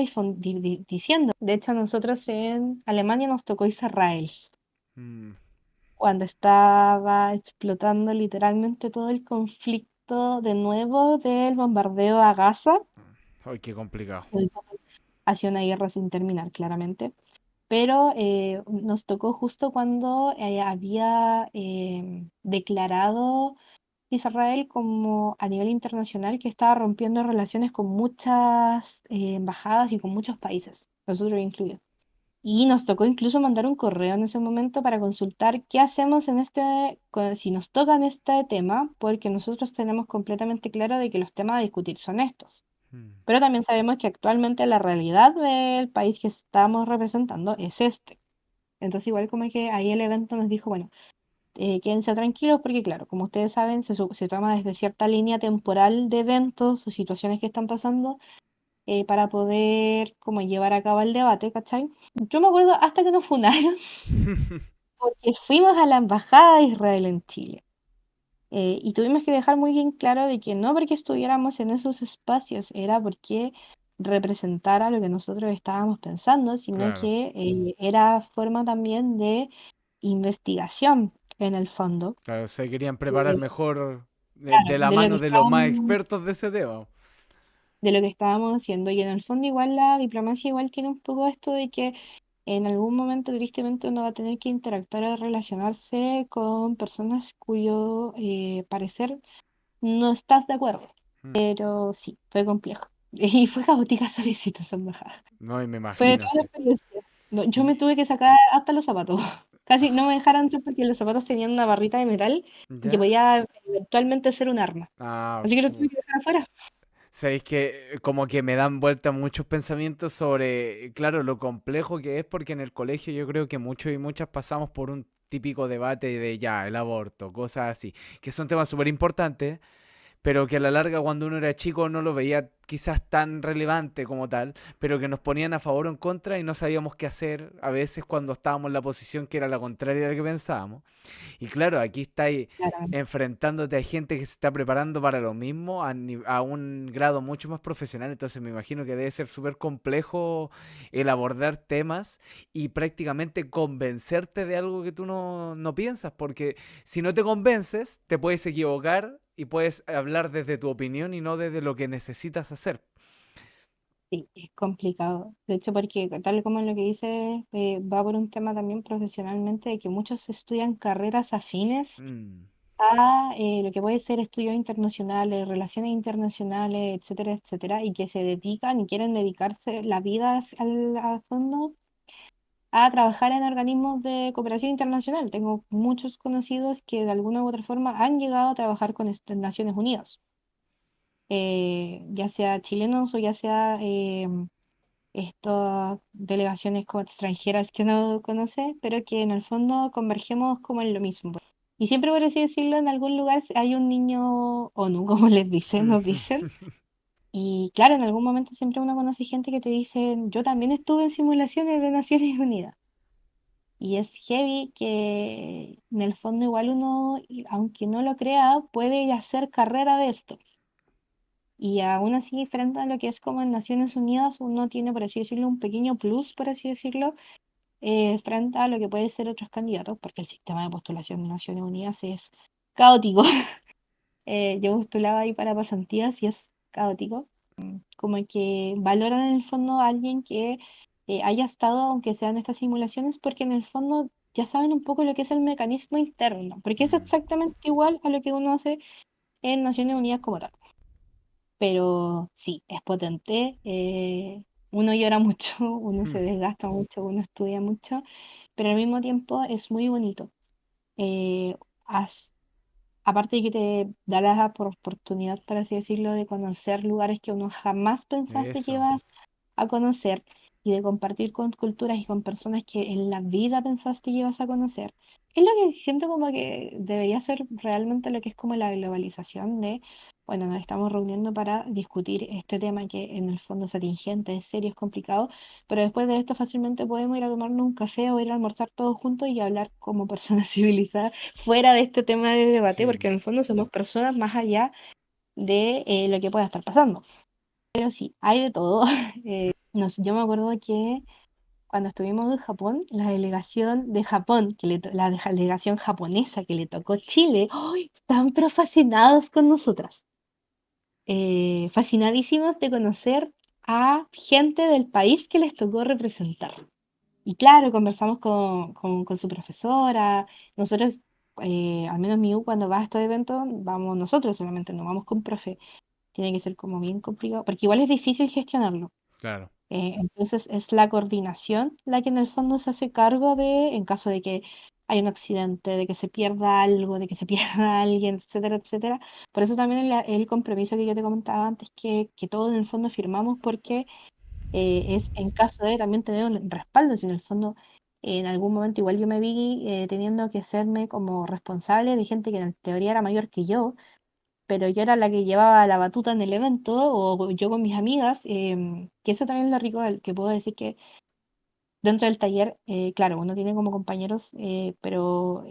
diciendo. De hecho, a nosotros en Alemania nos tocó Israel, mm. cuando estaba explotando literalmente todo el conflicto de nuevo del bombardeo a Gaza, Ay, qué complicado. hacia una guerra sin terminar, claramente. Pero nos tocó justo cuando había declarado Israel como a nivel internacional que estaba rompiendo relaciones con muchas embajadas y con muchos países, nosotros incluidos. Y nos tocó incluso mandar un correo en ese momento para consultar qué hacemos en si nos tocan este tema, porque nosotros tenemos completamente claro de que los temas a discutir son estos. Mm. Pero también sabemos que actualmente la realidad del país que estamos representando es este. Entonces, igual como que ahí el evento nos dijo, bueno, quédense tranquilos porque, claro, como ustedes saben, se toma desde cierta línea temporal de eventos o situaciones que están pasando para poder como llevar a cabo el debate, ¿cachai? Yo me acuerdo hasta que nos funaron porque fuimos a la Embajada de Israel en Chile. Y tuvimos que dejar muy bien claro de que no porque estuviéramos en esos espacios era porque representara lo que nosotros estábamos pensando, sino Claro. que era forma también de investigación en el fondo, Claro, se querían preparar de, mejor claro, de la mano de los más expertos de ese tema. de lo que estábamos haciendo. Y en el fondo igual la diplomacia igual tiene un poco esto de que en algún momento tristemente uno va a tener que interactuar o relacionarse con personas cuyo parecer no estás de acuerdo. Mm. Pero sí, fue complejo. Y fue caótica esa visita a esa embajada. No, y me Fue imagino, toda una sí. experiencia. No, yo me Y, tuve que sacar hasta los zapatos. Casi no me dejaron entrar porque los zapatos tenían una barrita de metal que ¿ya? podía eventualmente ser un arma. Ah, Así que lo tuve que dejar afuera. sabéis que como que me dan vuelta muchos pensamientos sobre, claro, lo complejo que es, porque en el colegio yo creo que muchos y muchas pasamos por un típico debate de ya, el aborto, cosas así, que son temas súper importantes, pero que a la larga cuando uno era chico no lo veía quizás tan relevante como tal, pero que nos ponían a favor o en contra y no sabíamos qué hacer a veces cuando estábamos en la posición que era la contraria a la que pensábamos. Y claro, aquí estáis Claramente. enfrentándote a gente que se está preparando para lo mismo a un grado mucho más profesional, entonces me imagino que debe ser súper complejo el abordar temas y prácticamente convencerte de algo que tú no piensas, porque si no te convences, te puedes equivocar y puedes hablar desde tu opinión y no desde lo que necesitas hacer. Sí, es complicado. De hecho, porque tal como lo que dice, va por un tema también profesionalmente de que muchos estudian carreras afines Mm, a lo que puede ser estudios internacionales, relaciones internacionales, etcétera, etcétera, y que se dedican y quieren dedicarse la vida al fondo a trabajar en organismos de cooperación internacional. Tengo muchos conocidos que de alguna u otra forma han llegado a trabajar con Naciones Unidas, ya sea chilenos o ya sea estas delegaciones como extranjeras que uno conoce, pero que en el fondo convergemos como en lo mismo. Y siempre, por así decirlo, en algún lugar hay un niño ONU, como les dicen, nos dicen. Y claro, en algún momento siempre uno conoce gente que te dice, yo también estuve en simulaciones de Naciones Unidas. Y es heavy que en el fondo igual uno, aunque no lo crea, puede hacer carrera de esto. Y aún así, frente a lo que es como en Naciones Unidas, uno tiene, por así decirlo, un pequeño plus, por así decirlo, frente a lo que pueden ser otros candidatos, porque el sistema de postulación de Naciones Unidas es caótico. Yo postulaba ahí para pasantías y es caótico. Como que valoran en el fondo a alguien que haya estado, aunque sean estas simulaciones, porque en el fondo ya saben un poco lo que es el mecanismo interno, porque es Mm, exactamente igual a lo que uno hace en Naciones Unidas como tal. Pero sí, es potente. Uno llora mucho, uno se mm, desgasta mucho, uno estudia mucho, pero al mismo tiempo es muy bonito. Eh, has- Aparte de que te da la oportunidad, por así decirlo, de conocer lugares que uno jamás pensaste que eso. ibas a conocer y de compartir con culturas y con personas que en la vida pensaste que ibas a conocer. Es lo que siento como que debería ser realmente lo que es como la globalización de, bueno, nos estamos reuniendo para discutir este tema que en el fondo es atingente, es serio, es complicado, pero después de esto fácilmente podemos ir a tomarnos un café o ir a almorzar todos juntos y hablar como personas civilizadas fuera de este tema de debate, Sí. porque en el fondo somos personas más allá de lo que pueda estar pasando. Pero sí, hay de todo. No sé, yo me acuerdo que cuando estuvimos en Japón, la delegación de Japón, delegación japonesa que le tocó Chile, ¡ay! Estaban pero fascinados con nosotras, fascinadísimos de conocer a gente del país que les tocó representar. Y claro, conversamos con su profesora. Nosotros, al menos mi U, cuando va a estos eventos, vamos nosotros solamente, no vamos con profe. Tiene que ser como bien complicado, porque igual es difícil gestionarlo. Claro. Entonces es la coordinación la que en el fondo se hace cargo de, en caso de que haya un accidente, de que se pierda algo, de que se pierda alguien, etcétera, etcétera. Por eso también el compromiso que yo te comentaba antes, que todos en el fondo firmamos, porque es en caso de también tener un respaldo, si en el fondo en algún momento igual yo me vi teniendo que hacerme como responsable de gente que en teoría era mayor que yo, pero yo era la que llevaba la batuta en el evento, o yo con mis amigas, que eso también es lo rico, que puedo decir que dentro del taller, claro, uno tiene como compañeros, pero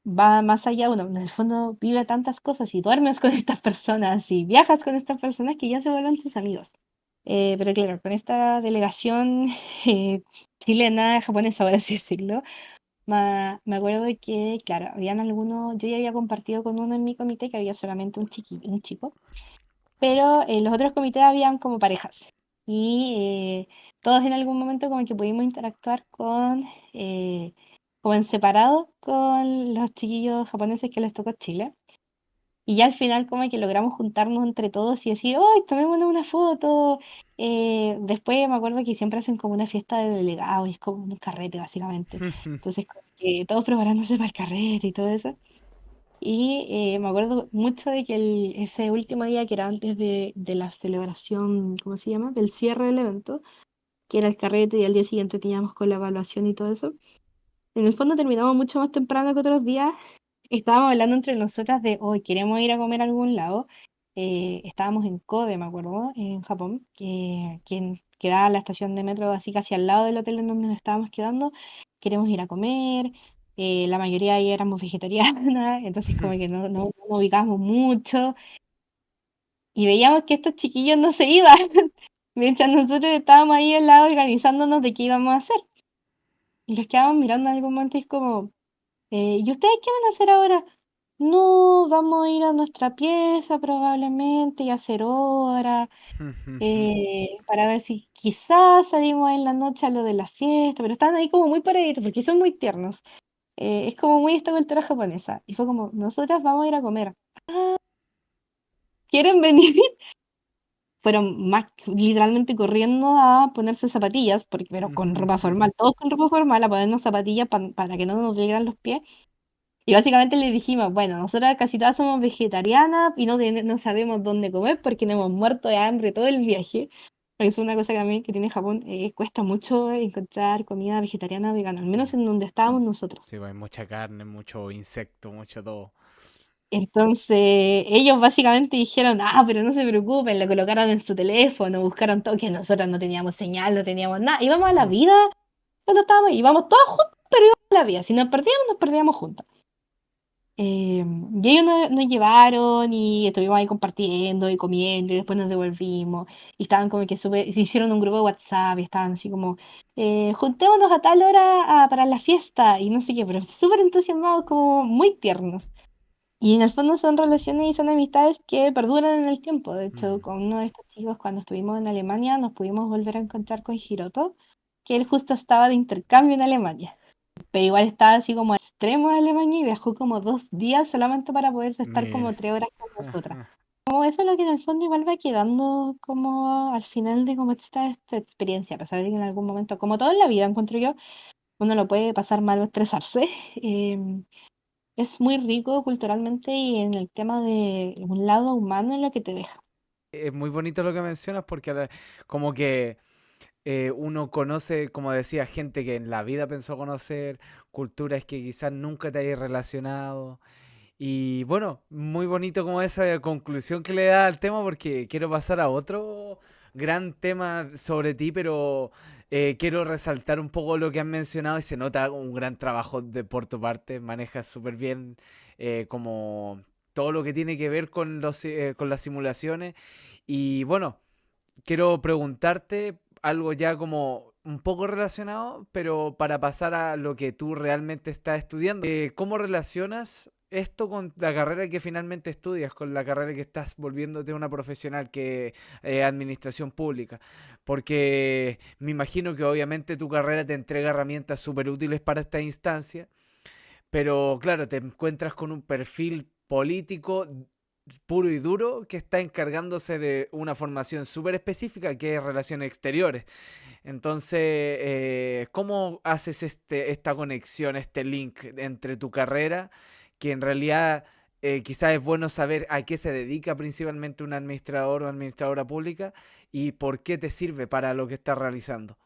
va más allá, uno en el fondo vive tantas cosas y duermes con estas personas y viajas con estas personas que ya se vuelven tus amigos. Pero claro, con esta delegación eh, chilena, japonesa, por así decirlo, me acuerdo de que, claro, habían algunos, yo ya había compartido con uno en mi comité que había solamente un chico, pero en los otros comités habían como parejas. Y todos en algún momento como que pudimos interactuar como en separado con los chiquillos japoneses que les tocó Chile. Y ya al final como que logramos juntarnos entre todos y decir, ¡ay, tomémonos una foto! Después me acuerdo que siempre hacen como una fiesta de delegados y es como un carrete básicamente. Entonces como que todos preparándose para el carrete y todo eso. Y me acuerdo mucho de que ese último día, que era antes de la celebración, ¿cómo se llama? Del cierre del evento, que era el carrete y al día siguiente teníamos con la evaluación y todo eso. En el fondo terminamos mucho más temprano que otros días. Estábamos hablando entre nosotras de, hoy queremos ir a comer a algún lado. Estábamos en Kobe, me acuerdo, en Japón, que quedaba la estación de metro así casi al lado del hotel en donde nos estábamos quedando. Queremos ir a comer. La mayoría ahí éramos vegetarianas, entonces como que no nos ubicábamos mucho. Y veíamos que estos chiquillos no se iban, mientras nosotros estábamos ahí al lado organizándonos de qué íbamos a hacer. Y los quedábamos mirando en algún momento y es como, ¿y ustedes qué van a hacer ahora? No, vamos a ir a nuestra pieza probablemente y hacer hora, para ver si quizás salimos en la noche a lo de la fiesta, pero están ahí como muy paraditos porque son muy tiernos. Es como muy esta cultura japonesa. Y fue como, nosotras vamos a ir a comer. ¿Quieren venir? Fueron más literalmente corriendo a ponerse zapatillas, porque, pero con ropa formal, todos con ropa formal, a ponernos zapatillas para que no nos llegaran los pies. Y básicamente le dijimos, bueno, nosotras casi todas somos vegetarianas y no sabemos dónde comer porque nos hemos muerto de hambre todo el viaje. Porque es una cosa que a mí que tiene Japón, cuesta mucho encontrar comida vegetariana vegana, al menos en donde estábamos nosotros. Sí, pues hay mucha carne, mucho insecto, mucho todo. Entonces ellos básicamente dijeron, pero no se preocupen, lo colocaron en su teléfono, buscaron todo, que nosotros no teníamos señal, no teníamos nada, íbamos a la vida cuando estábamos, íbamos todos juntos, pero íbamos a la vida, si nos perdíamos juntos. Y ellos nos llevaron y estuvimos ahí compartiendo y comiendo y después nos devolvimos. Y estaban como que se hicieron un grupo de WhatsApp y estaban así como, juntémonos a tal hora para la fiesta y no sé qué, pero súper entusiasmados, como muy tiernos. Y en el fondo son relaciones y son amistades que perduran en el tiempo. De hecho, Mm. con uno de estos chicos, cuando estuvimos en Alemania, nos pudimos volver a encontrar con Hiroto, que él justo estaba de intercambio en Alemania. Pero igual estaba así como al extremo de Alemania y viajó como 2 días solamente para poder estar Mira. como 3 horas con nosotras. Como eso es lo que en el fondo igual va quedando como al final de cómo está esta experiencia, a pesar de que en algún momento, como todo en la vida, encuentro yo, uno lo puede pasar mal o estresarse. Es muy rico culturalmente y en el tema de un lado humano en lo que te deja. Es muy bonito lo que mencionas porque como que uno conoce, como decía, gente que en la vida pensó conocer, culturas que quizás nunca te hayas relacionado. Y bueno, muy bonito como esa conclusión que le da al tema porque quiero pasar a otro gran tema sobre ti, pero quiero resaltar un poco lo que has mencionado y se nota un gran trabajo por tu parte, manejas súper bien como todo lo que tiene que ver con con las simulaciones. Y bueno, quiero preguntarte algo ya como un poco relacionado, pero para pasar a lo que tú realmente estás estudiando. ¿Cómo relacionas esto con la carrera que finalmente estudias, con la carrera que estás volviéndote una profesional que administración pública? Porque me imagino que obviamente tu carrera te entrega herramientas súper útiles para esta instancia, pero claro, te encuentras con un perfil político puro y duro que está encargándose de una formación súper específica que es relaciones exteriores. Entonces, ¿cómo haces esta conexión, este link entre tu carrera, que en realidad quizás es bueno saber a qué se dedica principalmente un administrador o administradora pública y por qué te sirve para lo que estás realizando?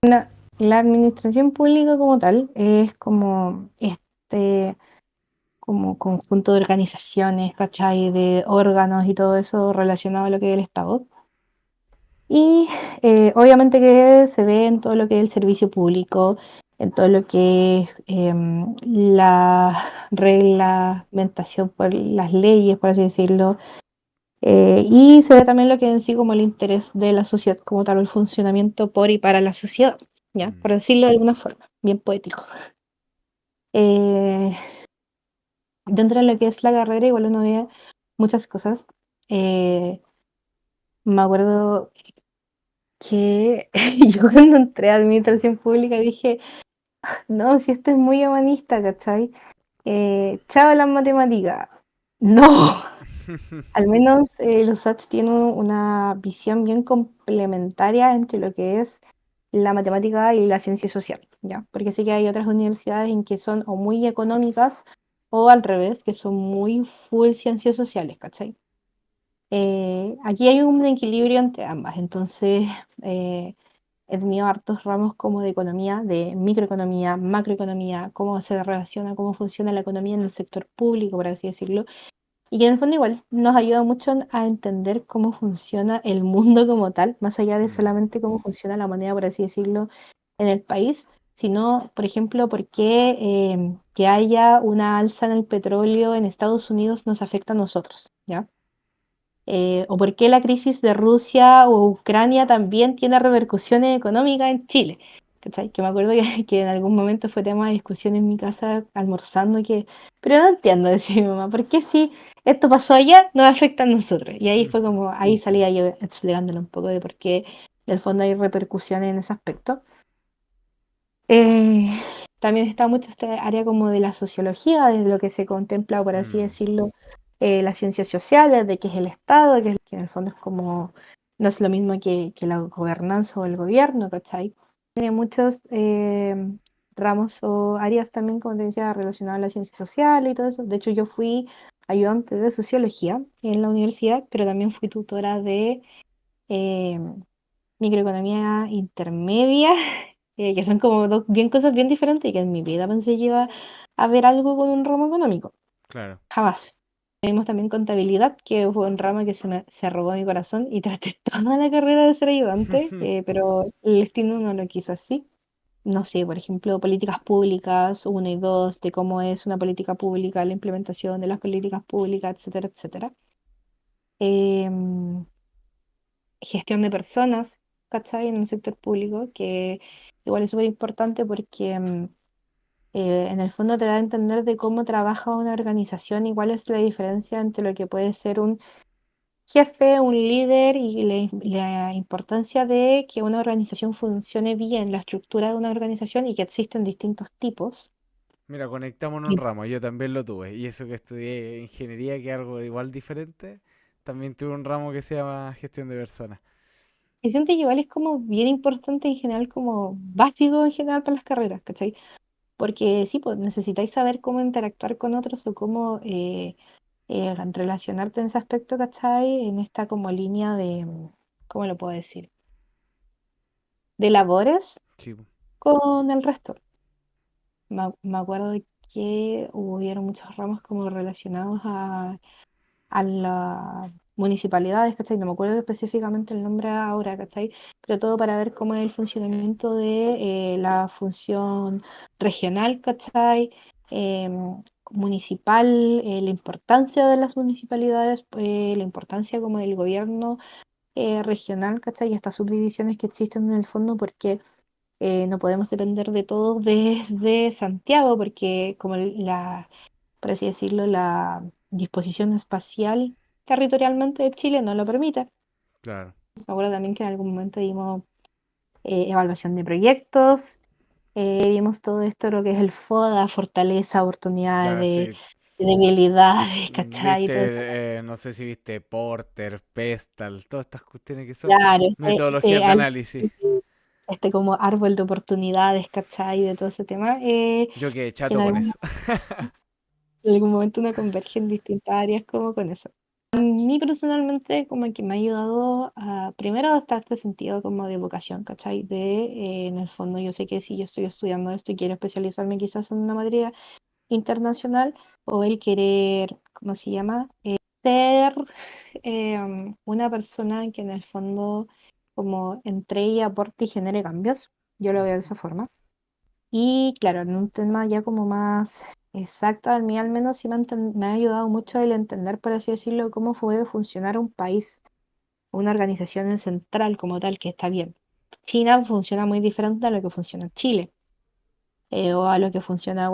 La administración pública como tal es como este como conjunto de organizaciones, ¿cachai? De órganos y todo eso relacionado a lo que es el Estado. Y obviamente que se ve en todo lo que es el servicio público, en todo lo que es la reglamentación por las leyes, por así decirlo. Y se ve también lo que en sí como el interés de la sociedad como tal, el funcionamiento por y para la sociedad, ¿ya? Mm, Por decirlo de alguna forma, bien poético. Eh, Dentro de lo que es la carrera, igual uno ve muchas cosas. Eh, Me acuerdo que yo cuando entré a administración pública dije, no, si esto es muy humanista, ¿cachai? Chao las matemáticas. No, al menos los SATs tienen una visión bien complementaria entre lo que es la matemática y la ciencia social, ¿ya? Porque sí que hay otras universidades en que son o muy económicas o al revés, que son muy full ciencias sociales, ¿cachai? Aquí hay un equilibrio entre ambas, entonces eh, he tenido hartos ramos como de economía, de microeconomía, macroeconomía, cómo se relaciona, cómo funciona la economía en el sector público, por así decirlo, y que en el fondo igual nos ayuda mucho a entender cómo funciona el mundo como tal, más allá de mm, solamente cómo funciona la moneda, por así decirlo, en el país, sino, por ejemplo, por qué que haya una alza en el petróleo en Estados Unidos nos afecta a nosotros, ¿ya? O por qué la crisis de Rusia o Ucrania también tiene repercusiones económicas en Chile. ¿Cachai? Que me acuerdo que en algún momento fue tema de discusión en mi casa almorzando que, pero no entiendo, decía mi mamá, ¿por qué si esto pasó allá nos afecta a nosotros? Y ahí fue como, ahí salía yo explicándole un poco de por qué del fondo hay repercusiones en ese aspecto. Eh, También está mucho esta área como de la sociología, de lo que se contempla, por así mm, decirlo, las ciencias sociales, de qué es el Estado, que en el fondo es como, no es lo mismo que la gobernanza o el gobierno, ¿cachai? Tiene muchos ramos o áreas también, como te decía, relacionadas a la ciencia social y todo eso. De hecho, yo fui ayudante de sociología en la universidad, pero también fui tutora de eh, microeconomía intermedia, que son como dos bien cosas bien diferentes y que en mi vida pensé que iba a ver algo con un ramo económico. claro. Jamás. Vimos también contabilidad, que fue un ramo que se robó mi corazón y traté toda la carrera de ser ayudante, pero el destino no lo quiso así. no sé, por ejemplo, políticas públicas, uno y dos, de cómo es una política pública, la implementación de las políticas públicas, etcétera, etcétera. Em, Gestión de personas, ¿cachai? En el sector público, que igual es súper importante porque en el fondo te da a entender de cómo trabaja una organización y cuál es la diferencia entre lo que puede ser un jefe, un líder y la importancia de que una organización funcione bien, la estructura de una organización y que existen distintos tipos. Mira, conectamos en un Y ramo, yo también lo tuve. Y eso que estudié ingeniería, que es algo igual diferente, también tuve un ramo que se llama gestión de personas. y siento que igual es como bien importante en general, como básico en general para las carreras, ¿cachai? Porque sí, pues necesitáis saber cómo interactuar con otros o cómo relacionarte en ese aspecto, ¿cachai? En esta como línea de, ¿cómo lo puedo decir? De labores Sí, po. con el resto. Me acuerdo de que hubieron muchos ramos como relacionados a las municipalidades, ¿cachai? No me acuerdo específicamente el nombre ahora, ¿cachai? Pero todo para ver cómo es el funcionamiento de la función regional, ¿cachai? Municipal, la importancia de las municipalidades, la importancia como del gobierno regional, ¿cachai? Y estas subdivisiones que existen en el fondo, porque no podemos depender de todo desde Santiago, porque como por así decirlo, la disposición espacial territorialmente de Chile no lo permite. Claro. Me acuerdo también que en algún momento vimos evaluación de proyectos, vimos todo esto, lo que es el FODA, fortaleza, Ya oportunidades, sé. debilidades, ¿cachai? Todo eso. Viste, no sé si viste Porter, Pestal, todas estas cuestiones que son Claro, metodologías de análisis. como árbol de oportunidades, ¿cachai? De todo ese tema, Yo quedé que chato con eso. en algún momento uno converge en distintas áreas como con eso. A mí personalmente como que me ha ayudado a, primero, a estar este sentido como de vocación, ¿cachai? En el fondo yo sé que si yo estoy estudiando esto y quiero especializarme quizás en una materia internacional o el querer, ¿cómo se llama? Ser una persona que en el fondo como entregue, aporte y genere cambios. Yo lo veo de Ujú. esa forma. Y claro, en un tema ya como más exacto, a mí al menos sí me ha ayudado mucho el entender, por así decirlo, cómo puede funcionar un país, una organización en central como tal, que está bien. China funciona muy diferente a lo que funciona Chile, o a lo que funciona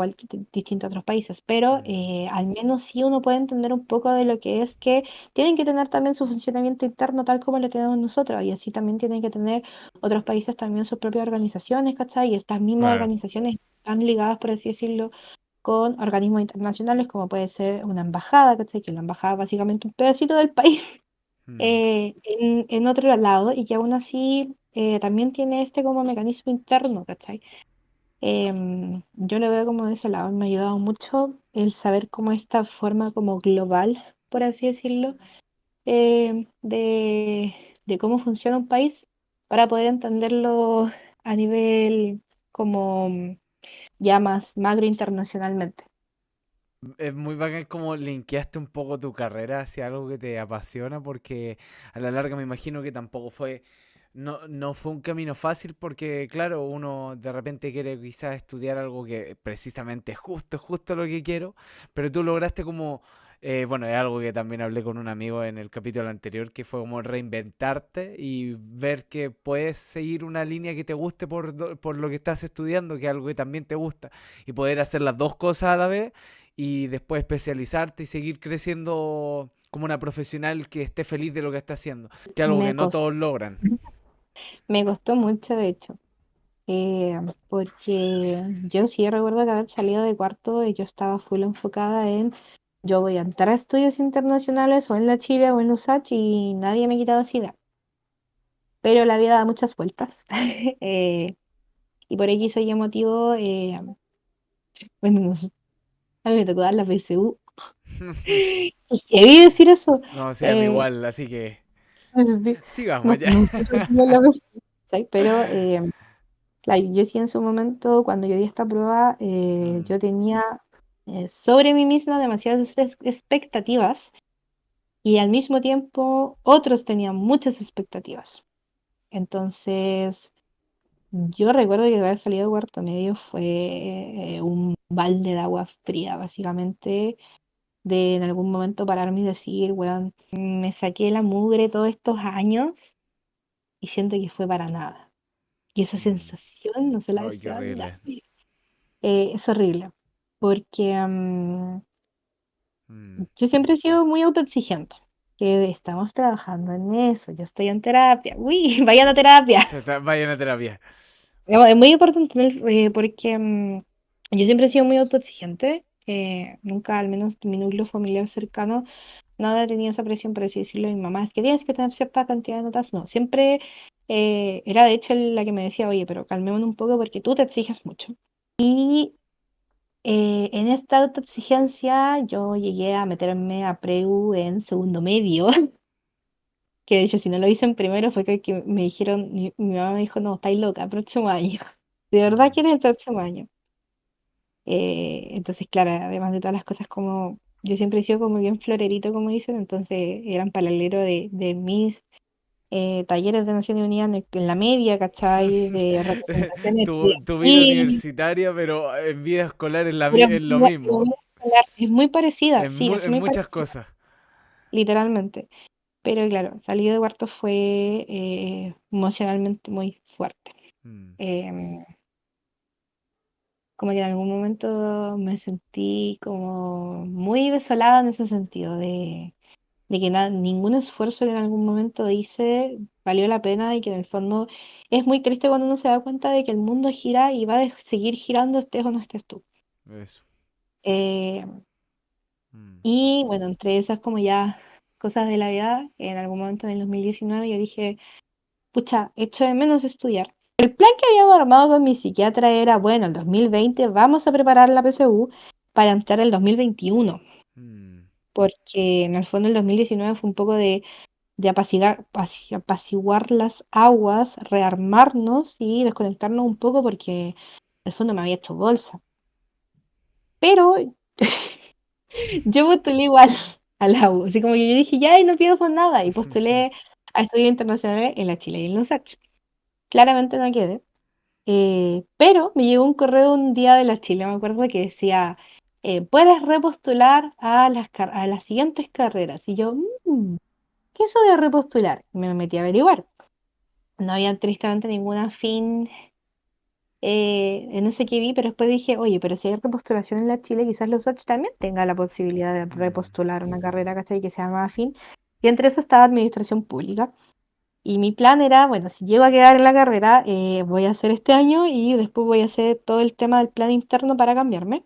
distintos otros países, pero Mm, al menos sí uno puede entender un poco de lo que es que tienen que tener también su funcionamiento interno tal como lo tenemos nosotros, y así también tienen que tener otros países también sus propias organizaciones, ¿cachai? Y estas mismas claro. organizaciones están ligadas, por así decirlo, con organismos internacionales como puede ser una embajada, ¿cachai? Que la embajada es básicamente un pedacito del país Mm. en otro lado y que aún así también tiene este como mecanismo interno, ¿cachai? Yo lo veo como de ese lado, me ha ayudado mucho el saber cómo esta forma como global, por así decirlo, de cómo funciona un país para poder entenderlo a nivel como ya más magro internacionalmente. Es muy bacán como linkeaste un poco tu carrera hacia algo que te apasiona, porque a la larga me imagino que tampoco fue, no fue un camino fácil, porque claro, uno de repente quiere quizás estudiar algo que precisamente es justo lo que quiero, pero tú lograste como, bueno, es algo que también hablé con un amigo en el capítulo anterior, que fue como reinventarte y ver que puedes seguir una línea que te guste por lo que estás estudiando, que es algo que también te gusta, y poder hacer las dos cosas a la vez y después especializarte y seguir creciendo como una profesional que esté feliz de lo que está haciendo, que es algo que Me no costó, todos logran. me costó mucho, de hecho, porque yo sí recuerdo que haber salido de cuarto y yo estaba full enfocada en yo voy a entrar a estudios internacionales o en la Chile o en USACH y nadie me quitaba esa idea. Pero la vida da muchas vueltas. eh, y por aquí soy motivo, bueno, no sé, a mí me tocó dar la PSU. Y quería decir eso. No, sé, a mí Eh, igual, así que no sé si- sigamos no, ya. no sé si tuvimos la PSU, ¿cachai? Pero claro, yo sí en su momento, cuando yo di esta prueba, Mm. yo tenía sobre mí misma demasiadas expectativas y al mismo tiempo otros tenían muchas expectativas. Entonces, Yo recuerdo que haber salido de cuarto medio fue un balde de agua fría, básicamente, de en algún momento pararme y decir, weón, me saqué la mugre todos estos años y siento que fue para nada. Y esa Mm. sensación no se la Ay, qué deseo a horrible. nadie. Es horrible, porque Mm. yo siempre he sido muy autoexigente. Que estamos trabajando en eso, yo estoy en terapia. Uy, vayan a terapia. Vayan a terapia. Es muy importante porque yo siempre he sido muy autoexigente. Nunca, al menos mi núcleo familiar cercano, nada he tenido esa presión, por así decirlo. Mi mamá es que tienes que tener cierta cantidad de notas. No, siempre era de hecho la que me decía, oye, pero calmémonos un poco porque tú te exiges mucho. Y en esta autoexigencia yo llegué a meterme a preu en segundo medio, que de hecho si no lo hice en primero fue que me dijeron, mi mamá me dijo, no, estáis loca, próximo año. ¿De verdad Mm. quieres el próximo año? Entonces, claro, además de todas las cosas como yo siempre he sido como bien florerito, como dicen, entonces eran paralelo de mis talleres de Naciones Unidas en la media, ¿cachai? De representación Tu vida estudiantil, universitaria, pero en vida escolar pero es lo mismo. es muy parecida, sí, es En muy muchas parecida, cosas. literalmente. Pero claro, salir de cuarto fue emocionalmente muy fuerte. Mm. Em, Como que en algún momento me sentí como muy desolada en ese sentido, de que ningún esfuerzo que en algún momento hice valió la pena y que en el fondo es muy triste cuando uno se da cuenta de que el mundo gira y va a seguir girando estés o no estés tú. Eso. Eh, Mm. y bueno, entre esas como ya cosas de la vida, en algún momento en el 2019 yo dije, pucha, echo de menos estudiar. El plan que habíamos armado con mi psiquiatra era, bueno, el 2020 vamos a preparar la PSU para entrar el 2021, Mm. porque en el fondo el 2019 fue un poco de apaciguar las aguas, rearmarnos y desconectarnos un poco porque en el fondo me había hecho bolsa. Pero yo postulé igual a la U, así como que yo dije, ya, y no pido por nada, y postulé a estudios internacionales en la Chile y en la USACH. Claramente no quedé. Pero me llegó un correo un día de la Chile, me acuerdo que decía, puedes repostular a a las siguientes carreras. Y yo, ¿qué es eso de repostular? Y me metí a averiguar. No había tristemente ninguna fin en eso que vi, pero después dije, oye, pero si hay repostulación en la Chile, quizás los Soch también tenga la posibilidad de Mm. repostular una carrera, ¿cachai? Que sea más afín. Y entre eso estaba administración pública. Y mi plan era, bueno, si llego a quedar en la carrera, voy a hacer este año y después voy a hacer todo el tema del plan interno para cambiarme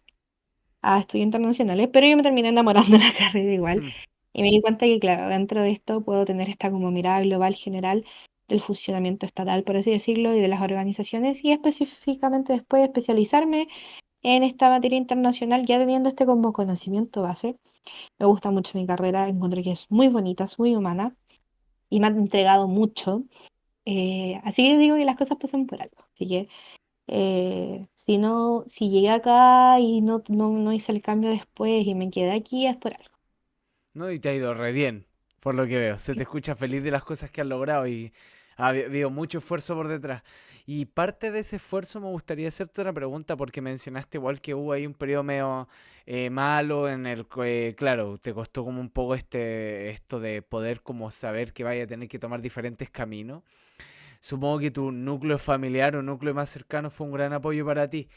a estudios internacionales, pero yo me terminé enamorando de la carrera igual y me di cuenta que, claro, dentro de esto puedo tener esta como mirada global general del funcionamiento estatal, por así decirlo, y de las organizaciones y específicamente después especializarme en esta materia internacional ya teniendo este como conocimiento base. Me gusta mucho mi carrera, encuentro que es muy bonita, es muy humana y me han entregado mucho. Así que digo que las cosas pasan por algo. Así que si no, si llegué acá y no hice el cambio después y me quedé aquí, es por algo. No, y te ha ido re bien, por lo que veo. Se te escucha feliz de las cosas que has logrado y ha habido mucho esfuerzo por detrás. Y parte de ese esfuerzo me gustaría hacerte una pregunta porque mencionaste igual que hubo ahí un periodo medio malo en el que, claro, te costó como un poco esto de poder como saber que vaya a tener que tomar diferentes caminos. Supongo que tu núcleo familiar o núcleo más cercano fue un gran apoyo para ti.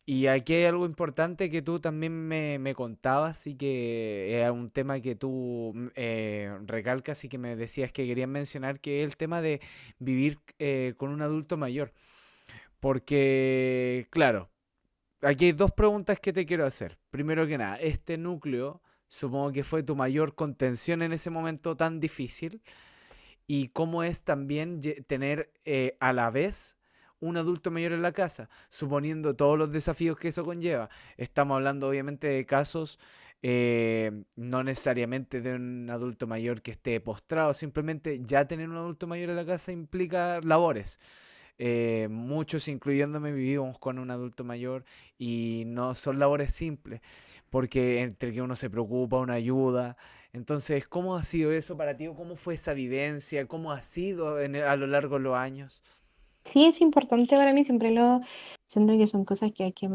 Y aquí hay algo importante que tú también me contabas y que es un tema que tú recalcas y que me decías que querías mencionar, que es el tema de vivir con un adulto mayor. Porque, claro, aquí hay dos preguntas que te quiero hacer. Primero que nada, este núcleo supongo que fue tu mayor contención en ese momento tan difícil y cómo es también tener a la vez un adulto mayor en la casa, suponiendo todos los desafíos que eso conlleva. Estamos hablando obviamente de casos no necesariamente de un adulto mayor que esté postrado, simplemente ya tener un adulto mayor en la casa implica labores. Muchos, incluyéndome, vivimos con un adulto mayor y no son labores simples, porque entre que uno se preocupa, una ayuda, entonces, ¿cómo ha sido eso para ti? ¿Cómo fue esa vivencia? ¿Cómo ha sido a lo largo de los años? Sí, es importante para mí, siempre lo siento que son cosas que hay que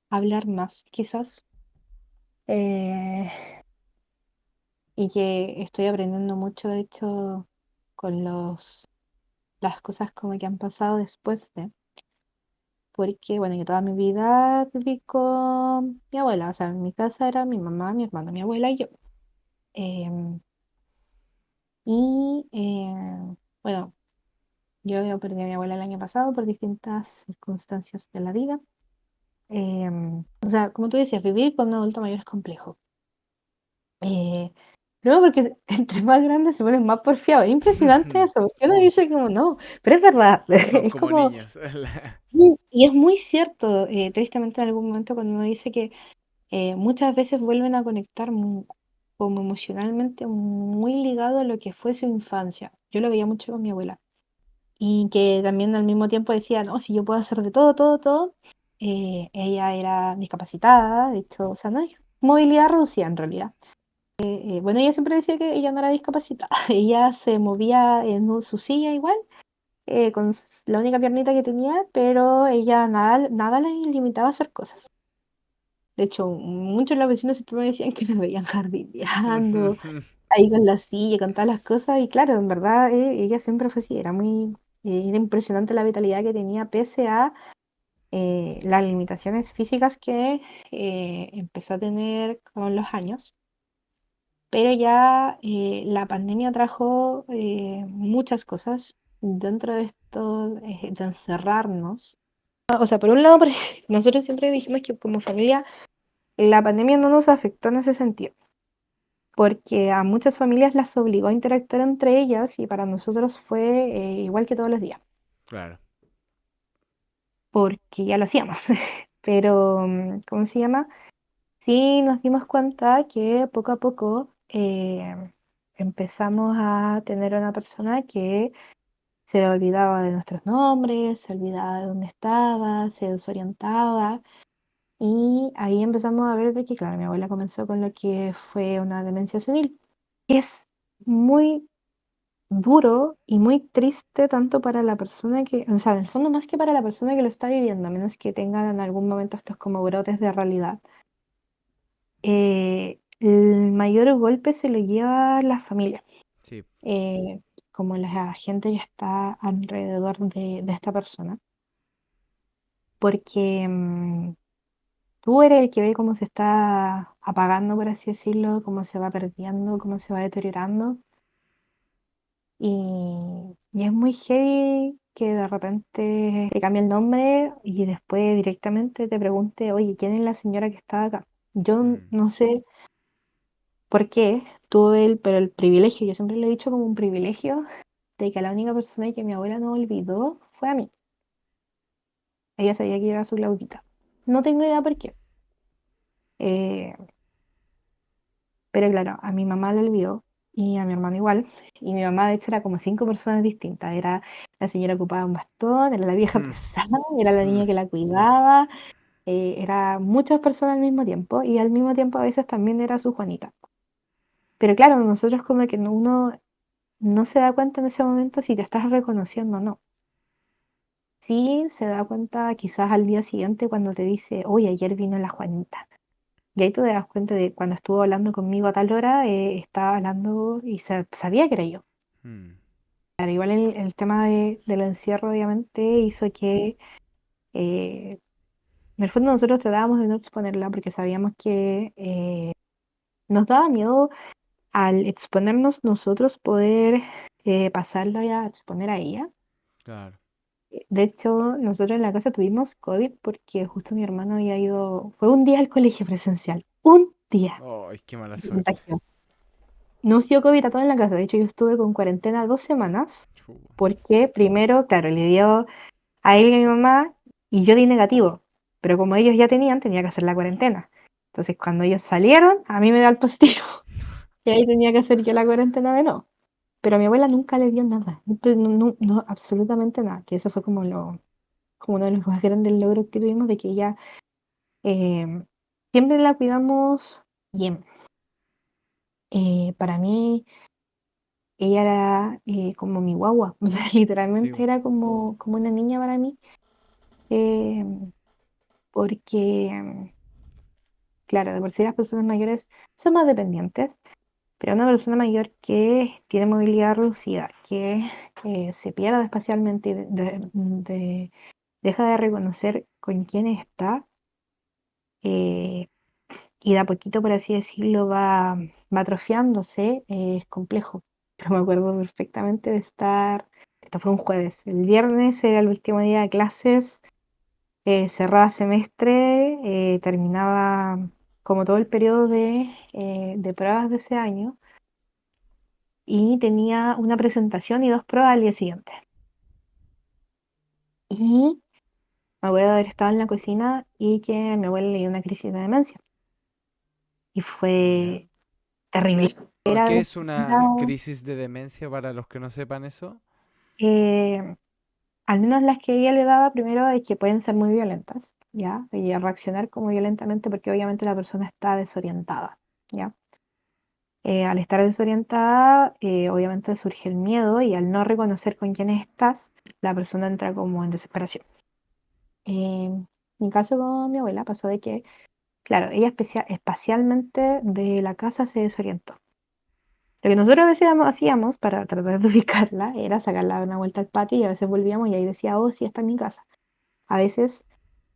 hablar más, quizás, eh, y que estoy aprendiendo mucho, de hecho, con las cosas como que han pasado después de, porque, bueno, yo toda mi vida viví con mi abuela, o sea, en mi casa era mi mamá, mi hermano, mi abuela y yo. Em, bueno, yo perdí a mi abuela el año pasado por distintas circunstancias de la vida. O sea, como tú decías, vivir con un adulto mayor es complejo. Eh, Luego porque entre más grandes se ponen más porfiados. Es impresionante eso, porque uno dice como no, pero es verdad. Son Es como como, niños. y es muy cierto, tristemente en algún momento cuando uno dice que muchas veces vuelven a conectar como emocionalmente muy ligado a lo que fue su infancia. Yo lo veía mucho con mi abuela. Y que también al mismo tiempo decía, no, si yo puedo hacer de todo, todo, todo. Ella era discapacitada, de hecho, o sea, no es movilidad reducida en realidad. Bueno, ella siempre decía que ella no era discapacitada, ella se movía en su silla igual, con la única piernita que tenía, pero ella nada, nada la limitaba a hacer cosas. De hecho, muchos de los vecinos siempre me decían que la veían jardineando, ahí con la silla, con todas las cosas, y claro, en verdad ella siempre fue así, era impresionante la vitalidad que tenía pese a las limitaciones físicas que empezó a tener con los años. Pero ya la pandemia trajo muchas cosas dentro de esto, de encerrarnos. O sea, por un lado, nosotros siempre dijimos que como familia la pandemia no nos afectó en ese sentido, porque a muchas familias las obligó a interactuar entre ellas y para nosotros fue igual que todos los días, Claro. porque ya lo hacíamos. Pero, ¿cómo se llama? Sí nos dimos cuenta que poco a poco empezamos a tener una persona que se olvidaba de nuestros nombres, se olvidaba de dónde estaba, se desorientaba. Y ahí empezamos a ver de que, claro, mi abuela comenzó con lo que fue una demencia senil. Es muy duro y muy triste tanto para la persona que, o sea, en el fondo más que para la persona que lo está viviendo, a menos que tengan en algún momento estos como brotes de realidad. El mayor golpe se lo lleva la familia, Sí. eh, como la gente que está alrededor de esta persona, porque tú eres el que ve cómo se está apagando, por así decirlo, cómo se va perdiendo, cómo se va deteriorando. Y es muy heavy que de repente te cambie el nombre y después directamente te pregunte, oye, ¿quién es la señora que está acá? Yo Mm. no sé por qué tuve pero el privilegio, yo siempre lo he dicho como un privilegio, de que la única persona que mi abuela no olvidó fue a mí. Ella sabía que yo era su Claudita. No tengo idea por qué. Eh, Pero claro, a mi mamá la olvidó y a mi hermano igual. Y mi mamá, de hecho, era como cinco personas distintas. Era la señora que ocupaba un bastón, era la vieja pesada, era la niña que la cuidaba, era muchas personas al mismo tiempo y al mismo tiempo a veces también era su Juanita. Pero claro, nosotros como que uno no se da cuenta en ese momento si te estás reconociendo o no. Sí se da cuenta quizás al día siguiente cuando te dice, oye, ayer vino la Juanita. Y ahí tú te das cuenta de cuando estuvo hablando conmigo a tal hora, estaba hablando y sabía que era yo. Mm. Claro, igual el tema del encierro obviamente hizo que en el fondo nosotros tratábamos de no exponerla porque sabíamos que nos daba miedo al exponernos nosotros poder pasarla ya a exponer a ella. Claro. De hecho, nosotros en la casa tuvimos COVID porque justo mi hermano había ido, fue un día al colegio presencial, un día, Ay, qué mala y se suerte. contagió. No dio COVID a todo en la casa, de hecho yo estuve con cuarentena 2 semanas Chu. porque primero, claro, le dio a él y a mi mamá y yo di negativo, pero como ellos ya tenían, tenía que hacer la cuarentena. Entonces cuando ellos salieron, a mí me da el positivo y ahí tenía que hacer yo la cuarentena de no. Pero a mi abuela nunca le dio nada, no, no, absolutamente nada, que eso fue como uno de los más grandes logros que tuvimos, de que ella eh, siempre la cuidamos bien. Para mí ella era como mi guagua, o sea, Sí, literalmente era como una niña para mí, eh, porque, claro, de por sí las personas mayores son más dependientes, pero una persona mayor que tiene movilidad reducida, que se pierde espacialmente y deja de reconocer con quién está, eh, y de a poquito, por así decirlo, va atrofiándose, es complejo. Yo me acuerdo perfectamente de estar, esto fue un jueves, el viernes era el último día de clases, cerraba semestre, terminaba como todo el periodo de pruebas de ese año y tenía una presentación y dos pruebas al día siguiente. Y me acuerdo de haber estado en la cocina y que mi abuela le dio una crisis de demencia y ya. fue terrible. Era ¿Qué de... es una crisis de demencia para los que no sepan eso? Eh, al menos las que ella le daba primero es que pueden ser muy violentas, ¿ya? Y a reaccionar como violentamente porque obviamente la persona está desorientada, ¿ya? Al estar desorientada, obviamente surge el miedo y al no reconocer con quién estás, la persona entra como en desesperación. En mi caso con mi abuela pasó de que, claro, ella espacialmente de la casa se desorientó. Lo que nosotros a veces hacíamos para tratar de ubicarla era sacarla a dar una vuelta al patio y a veces volvíamos y ahí decía, oh, sí, está en mi casa. A veces,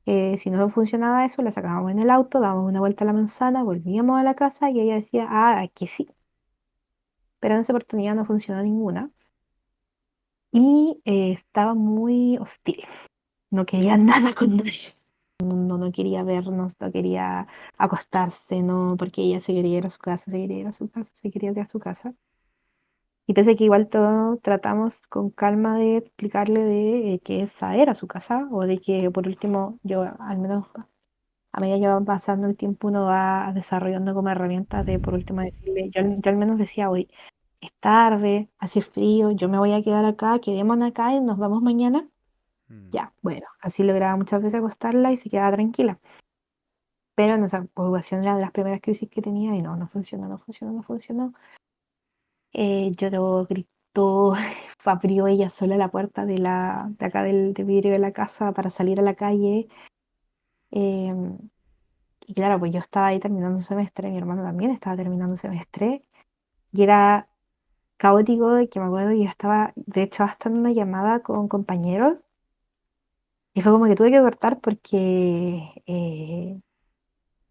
si no funcionaba eso, la sacábamos en el auto, dábamos una vuelta a la manzana, volvíamos a la casa y ella decía, ah, aquí sí. Pero en esa oportunidad no funcionó ninguna y estaba muy hostil. No quería nada con nadie. No quería vernos, no quería acostarse, no, porque ella se quería ir a su casa, se quería ir a su casa, se quería ir a su casa. Y pese a que igual todo tratamos con calma de explicarle de que esa era su casa, o de que por último, yo al menos a medida que va pasando el tiempo uno va desarrollando como herramientas de por último decirle, yo al menos decía hoy, es tarde, hace frío, yo me voy a quedar acá, quedémonos acá y nos vamos mañana. Mm. Ya, bueno, así lograba muchas veces acostarla y se quedaba tranquila. Pero en esa ocupación era de las primeras crisis que tenía y no funcionó, no funcionó, no funcionó. Lloró, gritó, abrió ella sola la puerta de acá del vidrio de la casa para salir a la calle. em, y claro, pues yo estaba ahí terminando el semestre, mi hermano también estaba terminando el semestre. Y era caótico de que me acuerdo que yo estaba, de hecho, hasta en una llamada con compañeros. Y fue como que tuve que cortar porque,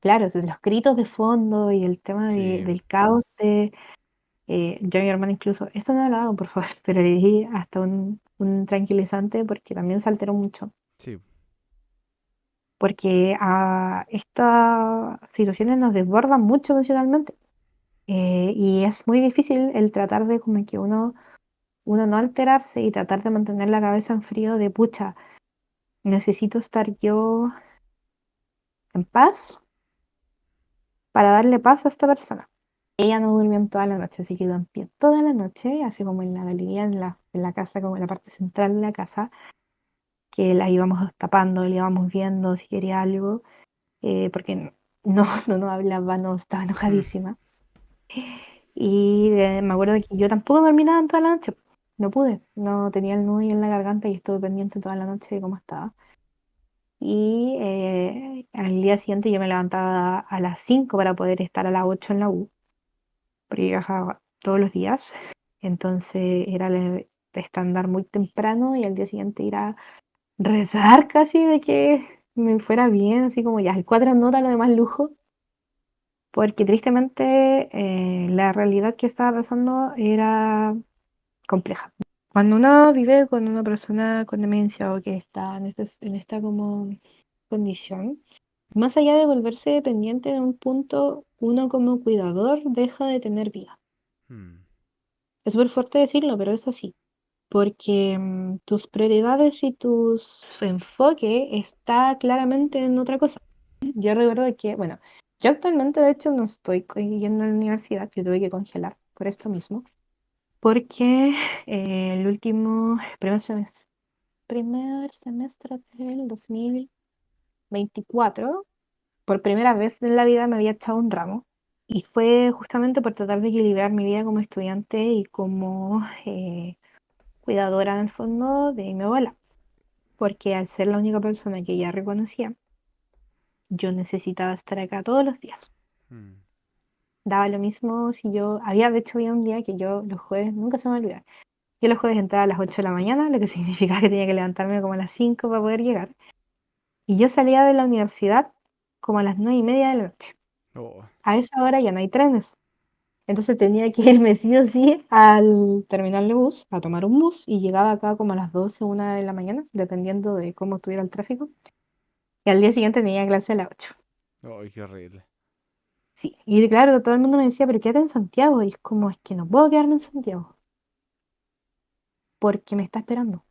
claro, los gritos de fondo y el tema Sí, del caos yo a mi hermana incluso, esto no lo hago, por favor, pero le di hasta un tranquilizante porque también se alteró mucho. sí. Porque estas situaciones nos desbordan mucho emocionalmente. Y es muy difícil el tratar de como que uno no alterarse y tratar de mantener la cabeza en frío de pucha, necesito estar yo en paz para darle paz a esta persona. Ella no durmió en toda la noche, se quedó en pie toda la noche, así como en la galería, en la casa, como en la parte central de la casa, que la íbamos tapando, le íbamos viendo si quería algo, porque no hablaba, no, estaba enojadísima. Y me acuerdo que yo tampoco dormí nada en toda la noche, no pude, no tenía el nudo ahí en la garganta y estuve pendiente toda la noche de cómo estaba. Y al día siguiente yo me levantaba a las 5 para poder estar a las 8 en la U, porque yo viajaba todos los días. Entonces era el estándar muy temprano y al día siguiente ir a rezar casi de que me fuera bien, así como ya, el cuatro nota lo demás lujo, porque tristemente la realidad que estaba pasando era compleja. Cuando uno vive con una persona con demencia o que está en esta como condición, más allá de volverse dependiente de un punto, uno como cuidador deja de tener vida. Mm. Es súper fuerte decirlo, pero es así. Porque tus prioridades y tu enfoque está claramente en otra cosa. Yo recuerdo que, bueno, yo actualmente de hecho no estoy yendo a la universidad, yo tuve que congelar por esto mismo, porque el último primer semestre del 2024, por primera vez en la vida me había echado un ramo Y fue justamente por tratar de equilibrar mi vida como estudiante y como cuidadora en el fondo de mi abuela, porque al ser la única persona que ella reconocía, yo necesitaba estar acá todos los días. Mm. Daba lo mismo si yo, había de hecho había un día que yo los jueves, nunca se me olvida, yo los jueves entraba a las 8 de la mañana, lo que significaba que tenía que levantarme como a las 5 para poder llegar. Y yo salía de la universidad como a las 9:30 de la noche. Oh, A esa hora ya no hay trenes. Entonces tenía que irme sí o sí al terminal de bus, a tomar un bus, y llegaba acá como a las 12, 1 de la mañana, dependiendo de cómo estuviera el tráfico. Y al día siguiente tenía clase a las 8. oh, qué horrible. Sí, y claro, todo el mundo me decía, pero quédate en Santiago. Y es como, es que no puedo quedarme en Santiago, porque me está esperando.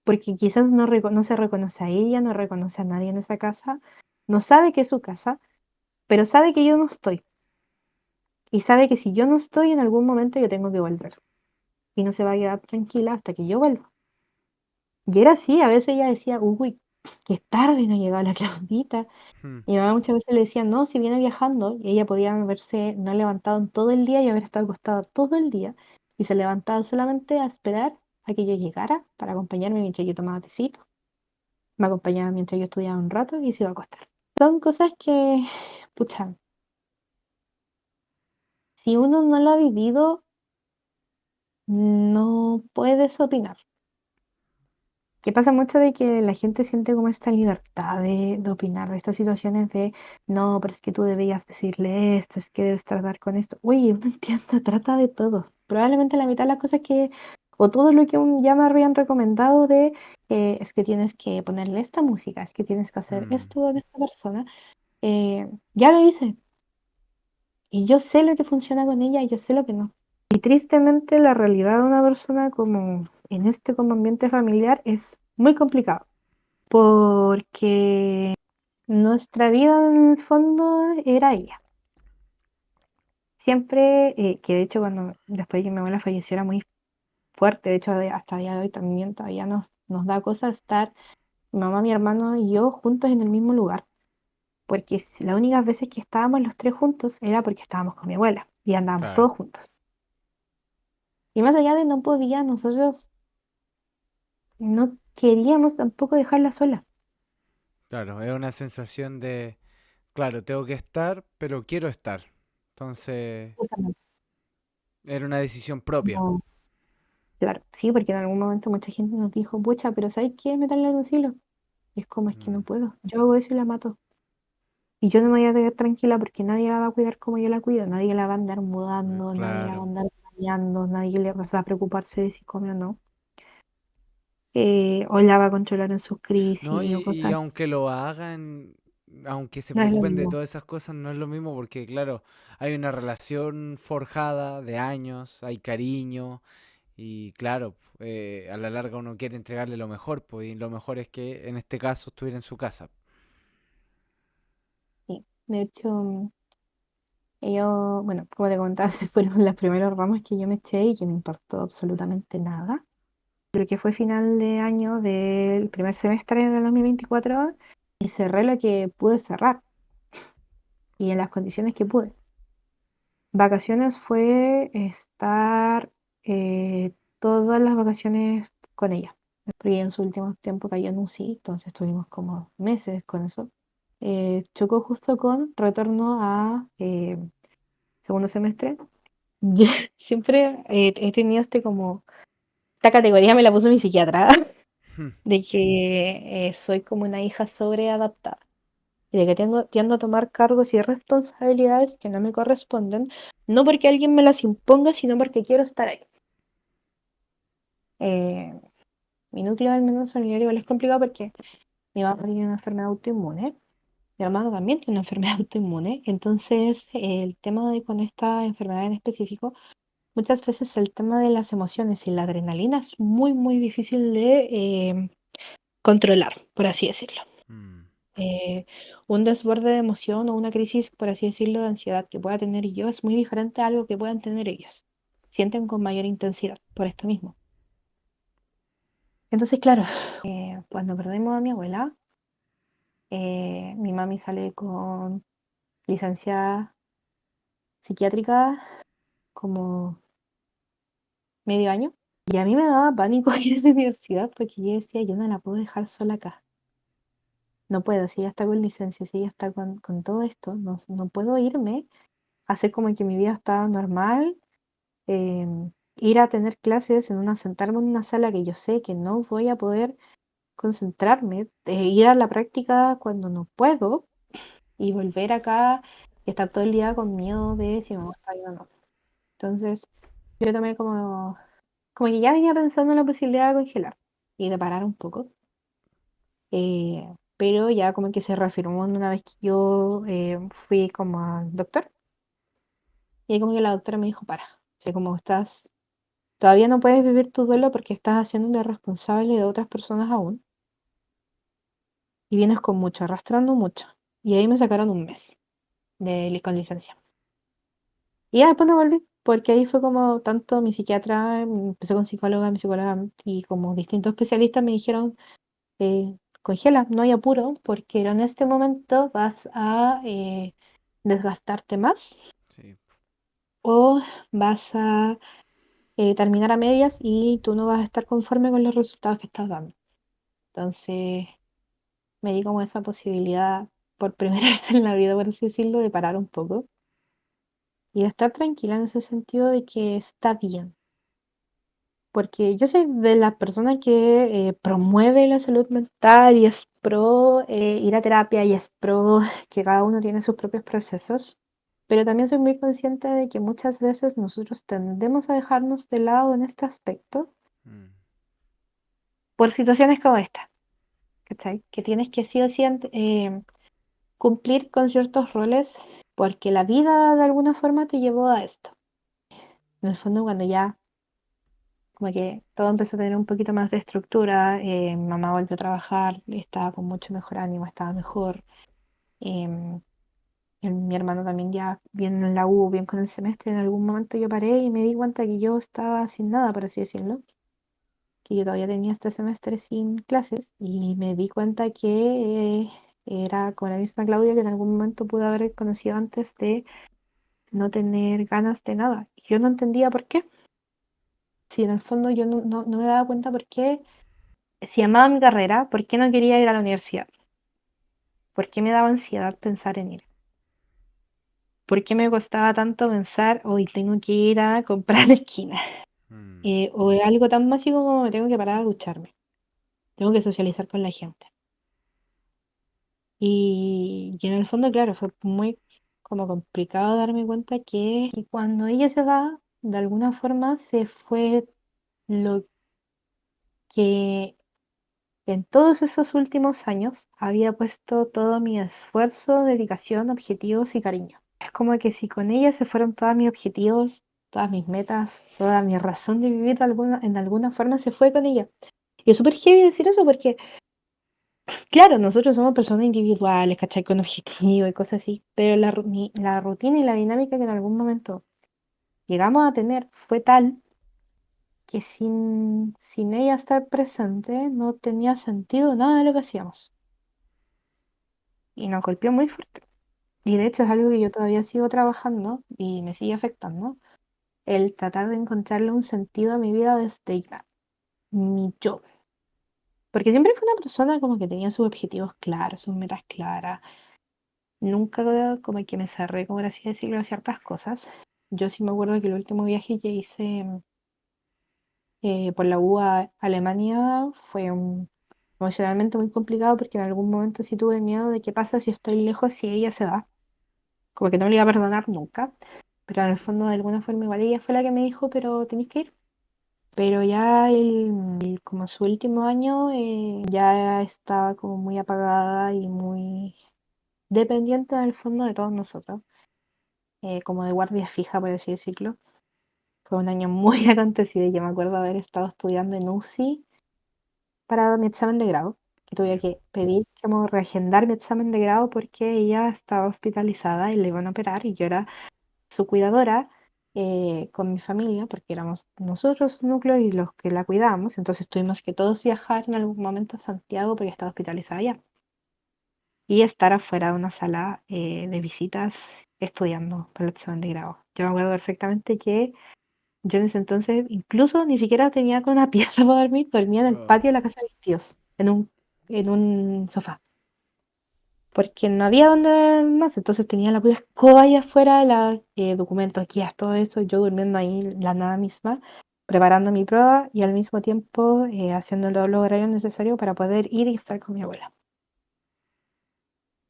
Porque quizás no se reconoce a ella, no reconoce a nadie en esa casa, no sabe que es su casa, pero sabe que yo no estoy. Y sabe que si yo no estoy, en algún momento yo tengo que volver. Y no se va a quedar tranquila hasta que yo vuelva. Y era así, a veces ella decía, uy, qué tarde no ha llegado la Claudita. Hmm. Y mi mamá muchas veces le decía, no, si viene viajando, y ella podía haberse no levantado en todo el día y haber estado acostada todo el día. Y se levantaba solamente a esperar a que yo llegara para acompañarme mientras yo tomaba tecito. Me acompañaba mientras yo estudiaba un rato y se iba a acostar. Son cosas que, pucha, si uno no lo ha vivido, no puedes opinar. Que pasa mucho de que la gente siente como esta libertad de opinar de estas situaciones de, no, pero es que tú deberías decirle esto, es que debes tratar con esto. Oye, uno entiende, trata de todo. Probablemente la mitad de las cosas que, o todo lo que ya me habían recomendado de, es que tienes que ponerle esta música, es que tienes que hacer Mm. esto con esta persona, ya lo hice. Y yo sé lo que funciona con ella y yo sé lo que no. Y tristemente la realidad de una persona como en este como ambiente familiar es muy complicado porque nuestra vida en el fondo era ella. Siempre, que de hecho cuando después de que mi abuela falleció era muy fuerte, de hecho hasta el día de hoy también todavía nos da cosa estar mi mamá, mi hermano y yo juntos en el mismo lugar, porque las únicas veces que estábamos los tres juntos era porque estábamos con mi abuela y andábamos Claro, todos juntos. Y más allá de no podía, nosotros no queríamos tampoco dejarla sola. claro, es una sensación de, claro, tengo que estar, pero quiero estar. Entonces, Justamente. era una decisión propia. No, claro, sí, porque en algún momento mucha gente nos dijo, pucha, pero ¿sabes qué? Meterla en un asilo. Y es como, es que no Mm. puedo. Yo hago eso y la mato. Y yo no me voy a quedar tranquila porque nadie la va a cuidar como yo la cuido. Nadie la va a andar mudando, nadie la va a Claro. andar bañando, nadie le va a preocuparse de si come o no. O la va a controlar en sus No, crisis o y cosas. aunque lo hagan, aunque se No es lo preocupen de mismo. todas esas cosas, no es lo mismo porque, claro, hay una relación forjada de años, hay cariño y, claro, a la larga uno quiere entregarle lo mejor, pues, y lo mejor es que en este caso estuviera en su casa. Sí. De hecho, yo, bueno, como te contaba, fueron los primeros ramos que yo me eché y que me importó absolutamente nada. Pero que fue final de año del primer semestre del 2024 y cerré lo que pude cerrar y en las condiciones que pude. Vacaciones fue estar todas las vacaciones con ella. Porque en su último tiempo cayó en UCI, entonces estuvimos como meses con eso. Chocó justo con retorno a segundo semestre. Yo siempre he tenido este como, esta categoría me la puso mi psiquiatra, de que soy como una hija sobreadaptada. Y de que tiendo a tomar cargos y responsabilidades que no me corresponden, no porque alguien me las imponga, sino porque quiero estar ahí. Eh, Mi núcleo al menos familiar igual es complicado porque mi mamá tiene una enfermedad autoinmune, mi hermano también tiene una enfermedad autoinmune, entonces el tema de con esta enfermedad en específico, muchas veces el tema de las emociones y la adrenalina es muy, muy difícil de controlar, por así decirlo. Mm. eh, un desborde de emoción o una crisis, por así decirlo, de ansiedad que pueda tener yo es muy diferente a algo que puedan tener ellos. Sienten con mayor intensidad por esto mismo. Entonces, claro, cuando perdimos a mi abuela, mi mami sale con licenciada, psiquiátrica como medio año. Y a mí me daba pánico ir a la universidad porque yo decía, yo no la puedo dejar sola acá. No puedo, si ella está con licencia, si ella está con todo esto, no puedo irme, hacer como que mi vida está normal, eh, ir a tener clases sentarme en una sala que yo sé que no voy a poder concentrarme, ir a la práctica cuando no puedo y volver acá y estar todo el día con miedo de si me va a estar o no. Entonces, yo tomé como que ya venía pensando en la posibilidad de congelar y de parar un poco. Pero ya como que se reafirmó una vez que yo fui como al doctor y ahí como que la doctora me dijo, para, o sea, como estás, todavía no puedes vivir tu duelo porque estás haciéndote responsable de otras personas aún y vienes con mucho, arrastrando mucho. Y ahí me sacaron un mes con licencia. Y ya después no volví, porque ahí fue como tanto mi psiquiatra, empecé con psicóloga, mi psicóloga y como distintos especialistas me dijeron, congela, no hay apuro, porque en este momento vas a desgastarte más Sí. o vas a terminar a medias y tú no vas a estar conforme con los resultados que estás dando. Entonces me di como esa posibilidad por primera vez en la vida, por así decirlo, de parar un poco y de estar tranquila en ese sentido de que está bien. Porque yo soy de las personas que promueve la salud mental y es pro ir a terapia y es pro que cada uno tiene sus propios procesos, pero también soy muy consciente de que muchas veces nosotros tendemos a dejarnos de lado en este aspecto Mm. por situaciones como esta, ¿cachai? Que tienes que sí o sí cumplir con ciertos roles porque la vida de alguna forma te llevó a esto. En el fondo, cuando ya como que todo empezó a tener un poquito más de estructura, mamá volvió a trabajar, estaba con mucho mejor ánimo, estaba mejor. em, Mi hermano también ya bien en la U, bien con el semestre, en algún momento yo paré y me di cuenta que yo estaba sin nada, por así decirlo, que yo todavía tenía este semestre sin clases y me di cuenta que era con la misma Claudia que en algún momento pude haber conocido antes de no tener ganas de nada. Y yo no entendía por qué. Si en el fondo yo no me daba cuenta por qué si amaba mi carrera, ¿por qué no quería ir a la universidad? ¿Por qué me daba ansiedad pensar en ir? ¿Por qué me costaba tanto pensar, hoy tengo que ir a comprar la esquina? Mm. O algo tan básico como me tengo que parar a ducharme, tengo que socializar con la gente. Y en el fondo, claro, fue muy como complicado darme cuenta que cuando ella se va, de alguna forma se fue lo que en todos esos últimos años había puesto todo mi esfuerzo, dedicación, objetivos y cariño. Es como que si con ella se fueron todos mis objetivos, todas mis metas, toda mi razón de vivir en alguna forma se fue con ella. Y es súper heavy decir eso porque, claro, nosotros somos personas individuales, ¿cachai? Con objetivos y cosas así, pero la rutina y la dinámica que en algún momento llegamos a tener fue tal que sin ella estar presente no tenía sentido nada de lo que hacíamos. Y nos golpeó muy fuerte. Y de hecho es algo que yo todavía sigo trabajando y me sigue afectando, el tratar de encontrarle un sentido a mi vida desde ya, mi yo. Porque siempre fue una persona como que tenía sus objetivos claros, sus metas claras. Nunca como que me cerré, como por así decirlo, a ciertas cosas. Yo sí me acuerdo que el último viaje que hice por la U a Alemania fue emocionalmente muy complicado porque en algún momento sí tuve miedo de qué pasa si estoy lejos, si ella se va. Como que no le iba a perdonar nunca. Pero en el fondo, de alguna forma, igual ella fue la que me dijo, pero tenéis que ir. Pero ya como su último año, ya estaba como muy apagada y muy dependiente en el fondo de todos nosotros, como de guardia fija, por así decirlo. Fue un año muy acontecido y yo me acuerdo haber estado estudiando en UCI para mi examen de grado, que tuve Ya. que pedir como reagendar mi examen de grado porque ella estaba hospitalizada y le iban a operar y yo era su cuidadora con mi familia, porque éramos nosotros un núcleo y los que la cuidábamos, entonces tuvimos que todos viajar en algún momento a Santiago porque estaba hospitalizada allá y estar afuera de una sala de visitas estudiando para el examen de grado. Yo me acuerdo perfectamente que yo en ese entonces incluso ni siquiera tenía con una pieza para dormir, dormía en el Oh. patio de la casa de mis tíos, en un sofá, porque no había donde más, entonces tenía la pura escoba allá afuera, los documentos, guías, todo eso, yo durmiendo ahí la nada misma, preparando mi prueba y al mismo tiempo haciendo los horarios necesarios para poder ir y estar con mi abuela.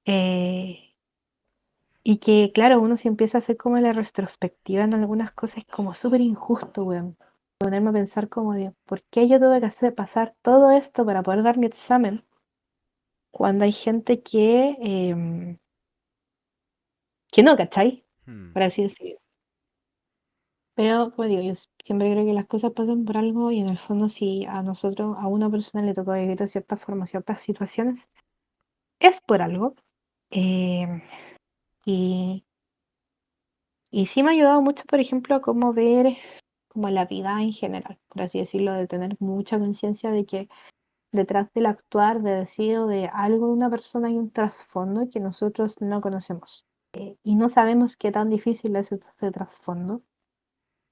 Eh, y que, claro, uno si empieza a hacer como la retrospectiva en algunas cosas, es como súper injusto, weón. Ponerme a pensar como de, ¿por qué yo tuve que hacer pasar todo esto para poder dar mi examen? Cuando hay gente que no, ¿cachai? Hmm. Por así decirlo. Pero, pues digo, yo siempre creo que las cosas pasan por algo y en el fondo si a nosotros, a una persona le tocó vivir de cierta forma ciertas situaciones, es por algo. Eh, y, y sí me ha ayudado mucho, por ejemplo, a cómo ver como la vida en general, por así decirlo, de tener mucha conciencia de que detrás del actuar, de decir o de algo de una persona hay un trasfondo que nosotros no conocemos. Y no sabemos qué tan difícil es ese trasfondo.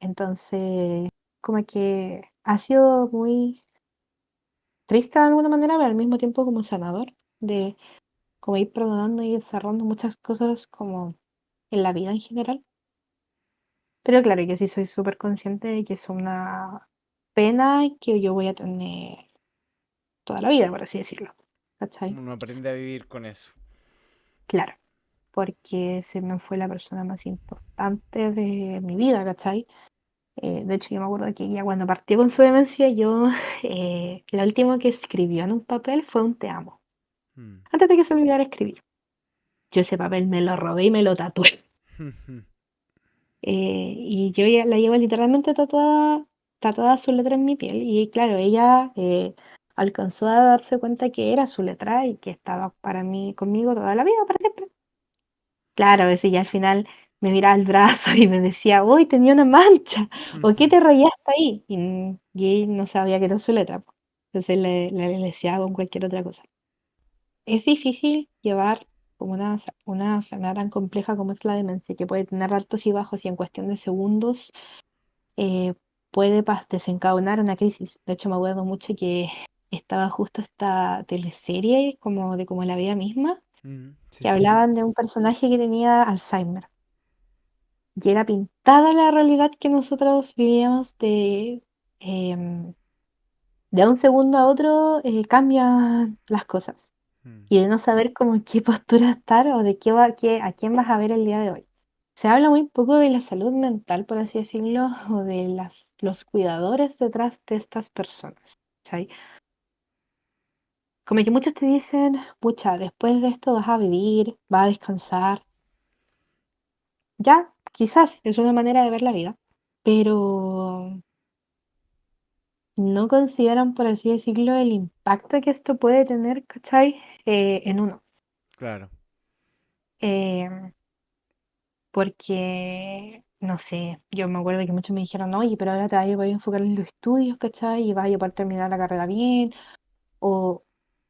Entonces, como que ha sido muy triste de alguna manera, pero al mismo tiempo como sanador, de como ir perdonando y cerrando muchas cosas como en la vida en general. Pero claro que sí soy súper consciente de que es una pena que yo voy a tener toda la vida, por así decirlo. ¿Cachai? Uno aprende a vivir con eso. Claro, porque se me fue la persona más importante de mi vida, ¿cachai? De hecho, yo me acuerdo que ella cuando partió con su demencia, yo, la última que escribió en un papel fue un te amo, Hmm. antes de que se olvidara escribir. Yo ese papel me lo robé y me lo tatué. Y yo ya la llevo literalmente tatuada su letra en mi piel. Y claro, ella alcanzó a darse cuenta que era su letra y que estaba para mí, conmigo toda la vida, para siempre. Claro, a veces ya al final me miraba el brazo y me decía, uy, tenía una mancha, ¿o qué te rayaste ahí? Y él no sabía que era su letra, po. Entonces le decía con cualquier otra cosa. Es difícil llevar como una enfermedad tan compleja como es la demencia, que puede tener altos y bajos y en cuestión de segundos eh, puede desencadenar una crisis. De hecho, me acuerdo mucho que estaba justo esta teleserie como la vida misma, Sí, que sí, sí. hablaban de un personaje que tenía Alzheimer. Y era pintada la realidad que nosotros vivíamos em, de un segundo a otro cambian las cosas. Hmm. Y de no saber como en qué postura estar o de a quién vas a ver el día de hoy. Se habla muy poco de la salud mental, por así decirlo, o de los cuidadores detrás de estas personas. ¿Cachai? Como que muchos te dicen, pucha, después de esto vas a vivir, vas a descansar. Ya, quizás es una manera de ver la vida, pero no consideran, por así decirlo, el impacto que esto puede tener, ¿cachai? En uno. Claro. Eh, Porque, no sé, yo me acuerdo que muchos me dijeron, oye, pero ahora te vas a poder enfocar en los estudios, ¿cachai? Y vas a poder terminar la carrera bien. O,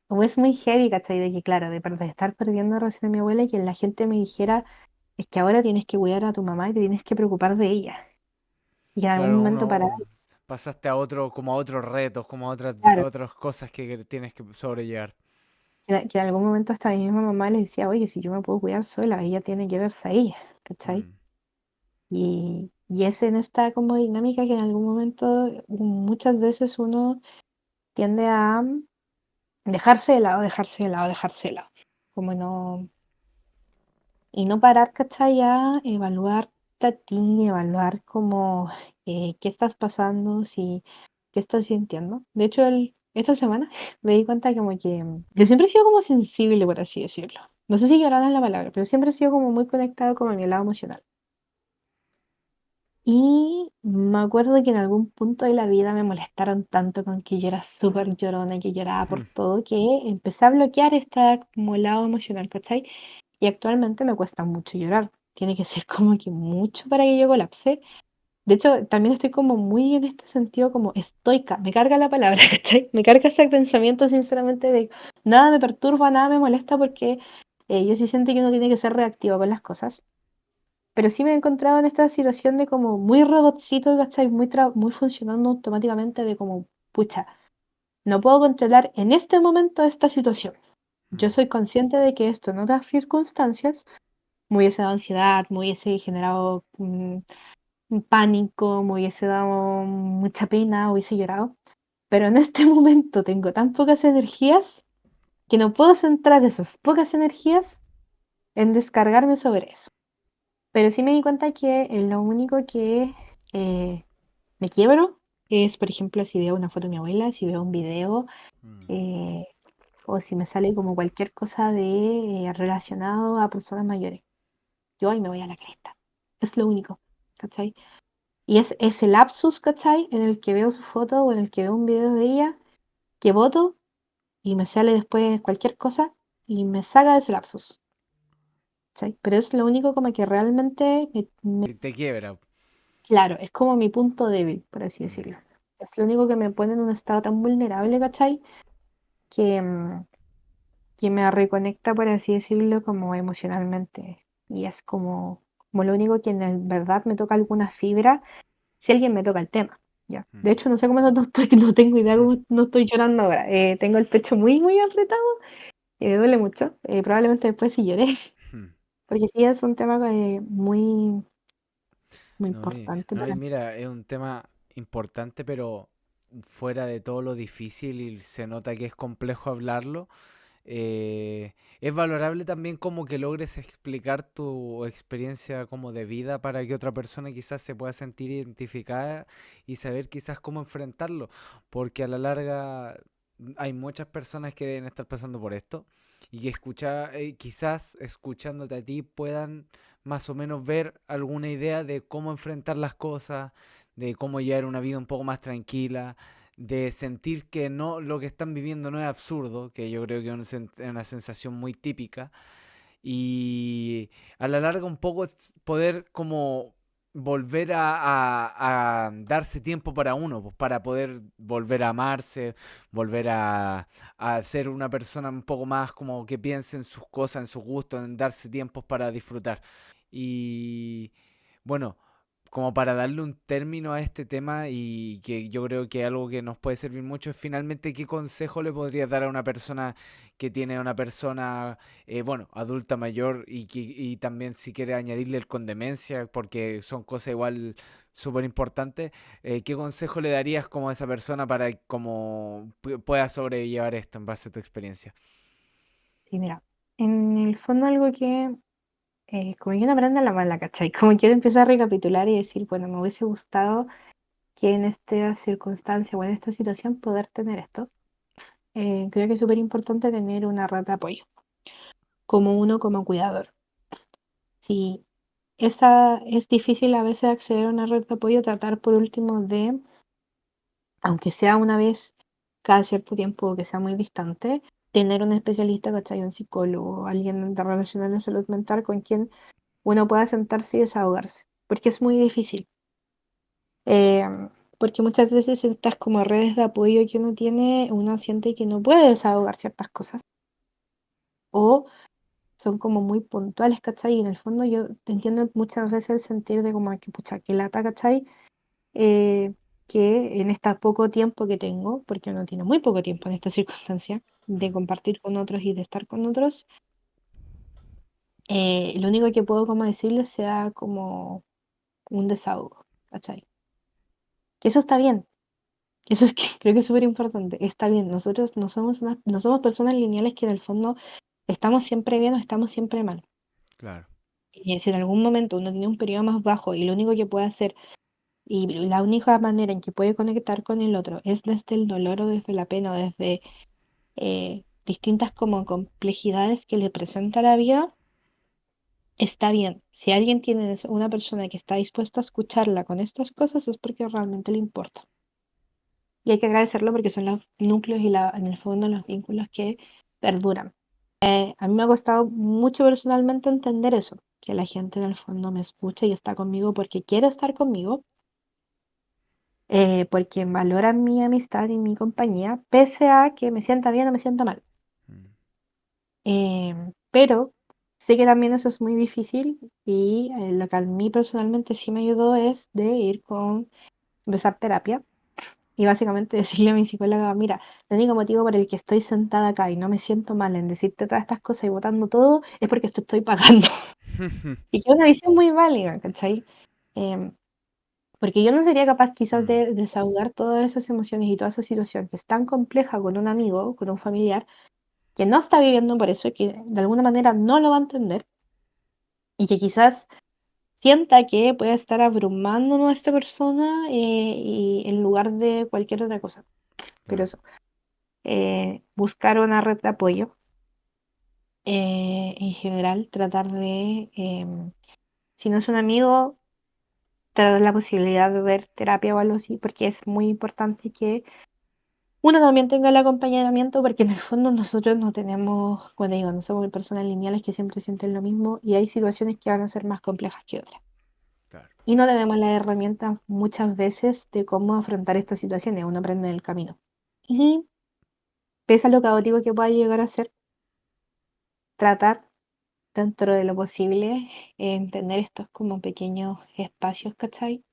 o es muy heavy, ¿cachai? De que, claro, de estar perdiendo recién a mi abuela y que la gente me dijera, es que ahora tienes que cuidar a tu mamá y te tienes que preocupar de ella. Y en algún Claro, momento parar, pasaste a otro, como a otros retos, como a claro, otras cosas que tienes que sobrellevar. que en algún momento hasta mi misma mamá le decía, oye, si yo me puedo cuidar sola, ella tiene que verse a ella, ¿cachai? Mm. Y es en esta como dinámica que en algún momento muchas veces uno tiende a dejarse de lado, dejarse de lado, dejarse de lado. Como no, y no parar, ¿cachai? A evaluarte a ti, evaluar como qué estás pasando, si, qué estás sintiendo. De hecho, esta semana me di cuenta como que yo siempre he sido como sensible, por así decirlo. No sé si llorada es la palabra, pero siempre he sido como muy conectado con mi lado emocional. Y me acuerdo que en algún punto de la vida me molestaron tanto con que yo era súper llorona, que lloraba por todo, que empecé a bloquear este como lado emocional, ¿cachai? Y actualmente me cuesta mucho llorar. Tiene que ser como que mucho para que yo colapse. De hecho, también estoy como muy en este sentido como estoica. Me carga la palabra, ¿cachai? Me carga ese pensamiento sinceramente de nada me perturba, nada me molesta porque yo sí siento que uno tiene que ser reactivo con las cosas. Pero sí me he encontrado en esta situación de como muy robotcito, ¿cachai? Muy funcionando automáticamente de como, pucha, no puedo controlar en este momento esta situación. Yo Mm, soy consciente de que esto en otras circunstancias me hubiese dado ansiedad, me hubiese generado un pánico, me hubiese dado mucha pena, hubiese llorado. Pero en este momento tengo tan pocas energías que no puedo centrar esas pocas energías en descargarme sobre eso. Pero sí me di cuenta que lo único que eh, me quiebro es, por ejemplo, si veo una foto de mi abuela, si veo un video, mm. eh, o si me sale como cualquier cosa de relacionado a personas mayores. Yo ahí me voy a la cresta. Es lo único, ¿cachai? Y es ese lapsus, ¿cachai? En el que veo su foto o en el que veo un video de ella, que voto y me sale después cualquier cosa y me saca de ese lapsus, ¿cachai? Pero es lo único como que realmente Te quiebra. claro, es como mi punto débil, por así Mm, decirlo. Es lo único que me pone en un estado tan vulnerable, ¿cachai? Que, que me reconecta, por así decirlo, como emocionalmente. Y es como lo único que en verdad me toca alguna fibra, si alguien me toca el tema. Ya. De mm. hecho, no sé cómo no estoy, no tengo idea cómo no estoy llorando ahora. Tengo el pecho muy, muy apretado y me duele mucho. Probablemente después sí lloré, porque sí es un tema muy, muy No, importante no, y para mí. mira, es un tema importante, pero fuera de todo lo difícil y se nota que es complejo hablarlo. Es valorable también como que logres explicar tu experiencia como de vida para que otra persona quizás se pueda sentir identificada y saber quizás cómo enfrentarlo, porque a la larga hay muchas personas que deben estar pasando por esto y que quizás escuchándote a ti puedan más o menos ver alguna idea de cómo enfrentar las cosas, de cómo llevar una vida un poco más tranquila, de sentir que no lo que están viviendo no es absurdo, que yo creo que es una sensación muy típica, y a la larga un poco es poder como volver a darse tiempo para uno, pues, para poder volver a amarse, volver a ser una persona un poco más como que piense en sus cosas, en sus gustos, en darse tiempos para disfrutar. Y bueno, como para darle un término a este tema y que yo creo que algo que nos puede servir mucho es finalmente qué consejo le podrías dar a una persona que tiene a una persona, bueno, adulta mayor y también si quiere añadirle el con demencia, porque son cosas igual súper importantes, ¿qué consejo le darías como a esa persona para como pueda sobrellevar esto en base a tu experiencia? Sí, mira, en el fondo algo que como que uno aprende a la mala, ¿cachai? Como que uno empieza a recapitular y decir, bueno, me hubiese gustado que en esta circunstancia o en esta situación poder tener esto. Creo que es súper importante tener una red de apoyo, como uno como cuidador. Si esa es difícil a veces acceder a una red de apoyo, tratar por último de, aunque sea una vez cada cierto tiempo o que sea muy distante, tener un especialista, ¿cachai? Un psicólogo, alguien de relacional de salud mental con quien uno pueda sentarse y desahogarse, porque es muy difícil. Eh, Porque muchas veces estas como redes de apoyo que uno tiene, uno siente que no puede desahogar ciertas cosas o son como muy puntuales, ¿cachai? Y en el fondo yo te entiendo muchas veces el sentir de como que, pucha, que lata, ¿cachai? Eh, que en este poco tiempo que tengo, porque uno tiene muy poco tiempo en esta circunstancia, de compartir con otros y de estar con otros, lo único que puedo como decirles sea como un desahogo, ¿cachai? Que eso está bien. Eso es que creo que es súper importante. Está bien, nosotros no somos personas lineales que en el fondo estamos siempre bien o estamos siempre mal. Claro. Y si en algún momento uno tiene un periodo más bajo y lo único que puede hacer y la única manera en que puede conectar con el otro es desde el dolor o desde la pena o desde distintas como complejidades que le presenta la vida, está bien. Si alguien tiene una persona que está dispuesta a escucharla con estas cosas es porque realmente le importa. Y hay que agradecerlo porque son los núcleos y en el fondo los vínculos que perduran. A mí me ha costado mucho personalmente entender eso, que la gente en el fondo me escucha y está conmigo porque quiere estar conmigo, porque valora mi amistad y mi compañía, pese a que me sienta bien o me sienta mal. Mm, Pero sé que también eso es muy difícil y lo que a mí personalmente sí me ayudó es de ir empezar terapia y básicamente decirle a mi psicóloga, mira, el único motivo por el que estoy sentada acá y no me siento mal en decirte todas estas cosas y botando todo es porque te estoy pagando. Y que es una visión muy válida, ¿cachai? Em, Porque yo no sería capaz quizás Mm, de desahogar todas esas emociones y toda esa situación que es tan compleja con un amigo, con un familiar, que no está viviendo por eso y que de alguna manera no lo va a entender y que quizás sienta que puede estar abrumando a esta persona y en lugar de cualquier otra cosa. Pero claro, eso, buscar una red de apoyo, en general, tratar de, si no es un amigo, tratar la posibilidad de ver terapia o algo así, porque es muy importante que uno también tenga el acompañamiento, porque en el fondo nosotros no tenemos, bueno, digo, no somos personas lineales que siempre sienten lo mismo y hay situaciones que van a ser más complejas que otras. claro. Y no tenemos las herramientas muchas veces de cómo afrontar estas situaciones, uno aprende en el camino. Y pese a lo caótico que pueda llegar a ser, tratar dentro de lo posible tener estos como pequeños espacios, ¿cachai?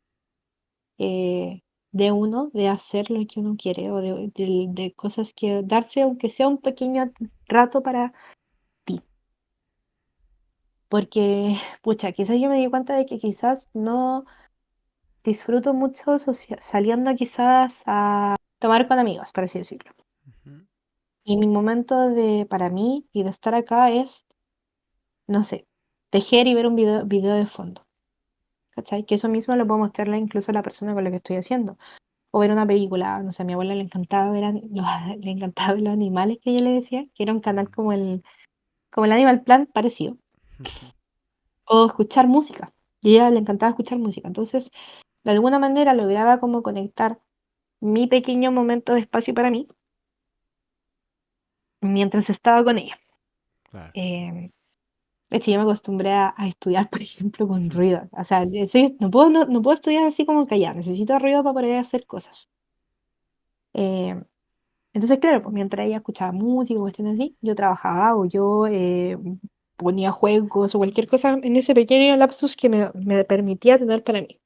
De uno, de hacer lo que uno quiere o de cosas que darse, aunque sea un pequeño rato para ti. Porque, pucha, quizás yo me di cuenta de que quizás no disfruto mucho saliendo quizás a tomar con amigos, por así decirlo. Ujú, Y mi momento para mí y de estar acá es, no sé, tejer y ver un video de fondo. ¿Cachai? Que eso mismo lo puedo mostrarle incluso a la persona con la que estoy haciendo. O ver una película, no sé, a mi abuela le encantaba ver, le encantaba ver los animales que yo le decía, que era un canal mm, como el Animal Planet parecido. ujú, O escuchar música. Y a ella le encantaba escuchar música. Entonces, de alguna manera lograba como conectar mi pequeño momento de espacio para mí mientras estaba con ella. claro. Eh, de hecho, yo me acostumbré a estudiar, por ejemplo, con ruido. O sea, sí, no puedo estudiar así como callada, necesito ruido para poder hacer cosas. Eh, entonces, claro, pues mientras ella escuchaba música o cuestiones así, yo trabajaba o yo ponía juegos o cualquier cosa en ese pequeño lapsus que me permitía tener para mí.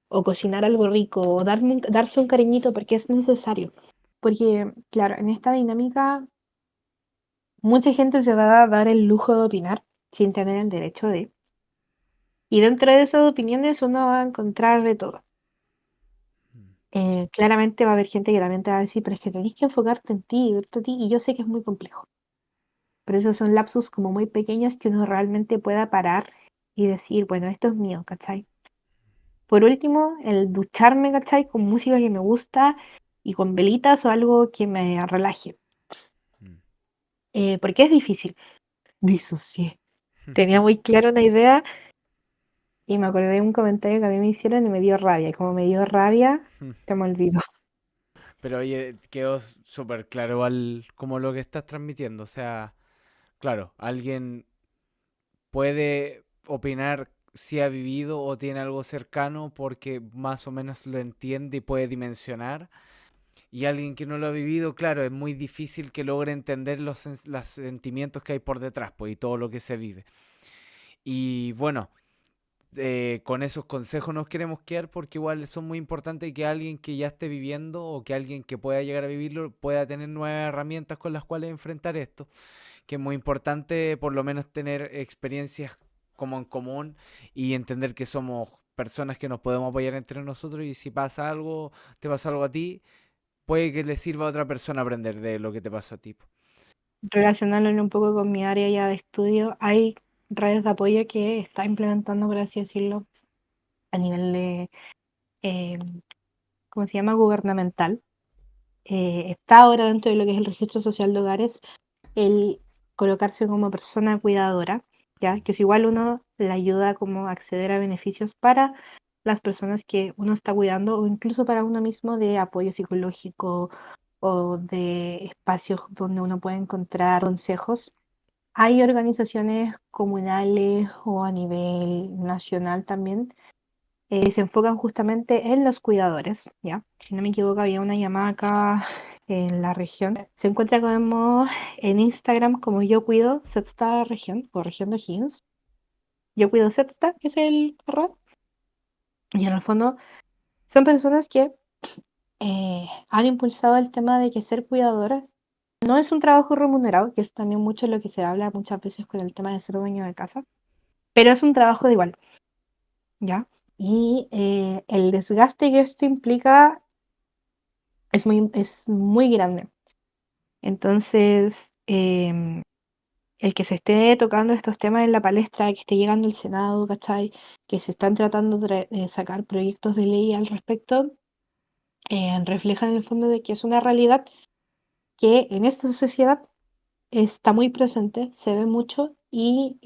O cocinar algo rico, o darse un cariñito porque es necesario. Porque, claro, en esta dinámica mucha gente se va a dar el lujo de opinar sin tener el derecho de. Y dentro de esas opiniones uno va a encontrar de todo. Mm, Claramente va a haber gente que también te va a decir, pero es que tenés que enfocarte en ti, verte a ti, y yo sé que es muy complejo. Pero esos son lapsos como muy pequeños que uno realmente pueda parar y decir, bueno, esto es mío, ¿cachai? Por último, el ducharme, ¿cachai? Con música que me gusta y con velitas o algo que me relaje. mm. Porque es difícil. Disocié. Tenía muy clara una idea y me acordé de un comentario que a mí me hicieron y me dio rabia. Y como me dio rabia, se me olvidó. Pero oye, quedó súper claro igual como lo que estás transmitiendo. O sea, claro, alguien puede opinar si ha vivido o tiene algo cercano porque más o menos lo entiende y puede dimensionar. Y alguien que no lo ha vivido, claro, es muy difícil que logre entender los sentimientos que hay por detrás, pues, y todo lo que se vive. Y bueno, con esos consejos nos queremos quedar porque igual son muy importantes que alguien que ya esté viviendo o que alguien que pueda llegar a vivirlo pueda tener nuevas herramientas con las cuales enfrentar esto, que es muy importante por lo menos tener experiencias como en común y entender que somos personas que nos podemos apoyar entre nosotros y si pasa algo, te pasa algo a ti, puede que le sirva a otra persona aprender de lo que te pasó a ti. Relacionándolo un poco con mi área ya de estudio, hay redes de apoyo que está implementando, por así decirlo, a nivel de, eh, ¿cómo se llama? Gubernamental. Está ahora dentro de lo que es el registro social de hogares el colocarse como persona cuidadora, ¿ya? Que es igual uno le ayuda como a acceder a beneficios para las personas que uno está cuidando o incluso para uno mismo de apoyo psicológico o de espacios donde uno puede encontrar consejos. Hay organizaciones comunales o a nivel nacional también que se enfocan justamente en los cuidadores, ¿ya? Si no me equivoco, había una llamada acá en la región. Se encuentra como en Instagram como Yo Cuido Sexta Región o Región de O'Higgins. Yo Cuido Sexta es el arroba. Y en el fondo son personas que han impulsado el tema de que ser cuidadoras no es un trabajo remunerado, que es también mucho lo que se habla muchas veces con el tema de ser dueño de casa, pero es un trabajo de igual, ¿ya? Y el desgaste que esto implica es muy grande. Entonces, el que se esté tocando estos temas en la palestra, que esté llegando el Senado, ¿cachai? Que se están tratando de sacar proyectos de ley al respecto, refleja en el fondo de que es una realidad que en esta sociedad está muy presente, se ve mucho y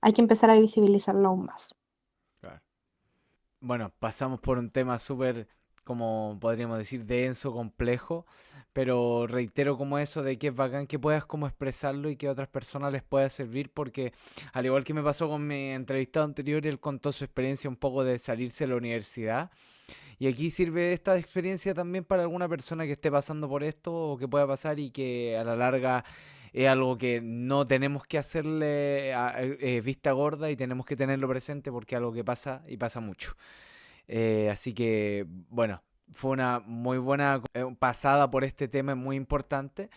hay que empezar a visibilizarlo aún más. Claro. Bueno, pasamos por un tema súper, como podríamos decir, denso, complejo, pero reitero como eso de que es bacán que puedas como expresarlo y que a otras personas les pueda servir, porque al igual que me pasó con mi entrevistado anterior, él contó su experiencia un poco de salirse de la universidad. Y aquí sirve esta experiencia también para alguna persona que esté pasando por esto o que pueda pasar y que a la larga es algo que no tenemos que hacerle vista gorda y tenemos que tenerlo presente porque es algo que pasa y pasa mucho. Así que, bueno, fue una muy buena pasada por este tema muy importante.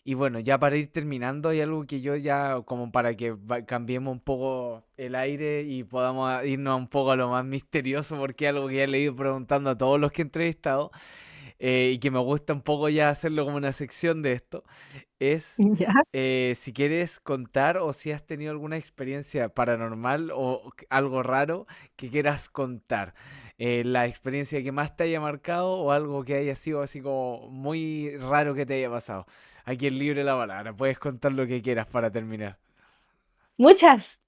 Y bueno, ya para ir terminando, hay algo que yo ya, como para que cambiemos un poco el aire y podamos irnos un poco a lo más misterioso, porque es algo que ya le he ido preguntando a todos los que he entrevistado, y que me gusta un poco ya hacerlo como una sección de esto, es ¿Ya? si quieres contar o si has tenido alguna experiencia paranormal o algo raro que quieras contar. La experiencia que más te haya marcado o algo que haya sido así como muy raro que te haya pasado. Aquí es libre la palabra, puedes contar lo que quieras para terminar. Muchas,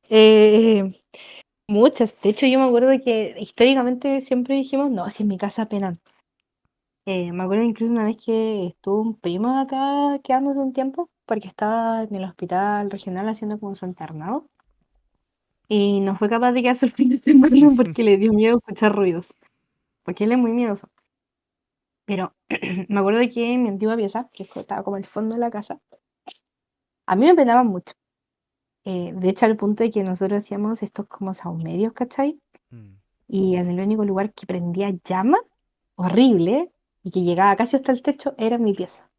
eh, muchas. De hecho, yo me acuerdo que históricamente siempre dijimos, no, si en mi casa penan. Me acuerdo incluso una vez que estuvo un primo acá quedándose un tiempo porque estaba en el hospital regional haciendo como su internado y no fue capaz de quedarse el fin de semana porque le dio miedo escuchar ruidos, porque él es muy miedoso. Pero me acuerdo que en mi antigua pieza, que estaba como al fondo de la casa, a mí me penaban mucho. De hecho, al punto de que nosotros hacíamos estos como sahumerios, ¿cachai? Mm. Y en el único lugar que prendía llama, horrible, y que llegaba casi hasta el techo, era en mi pieza.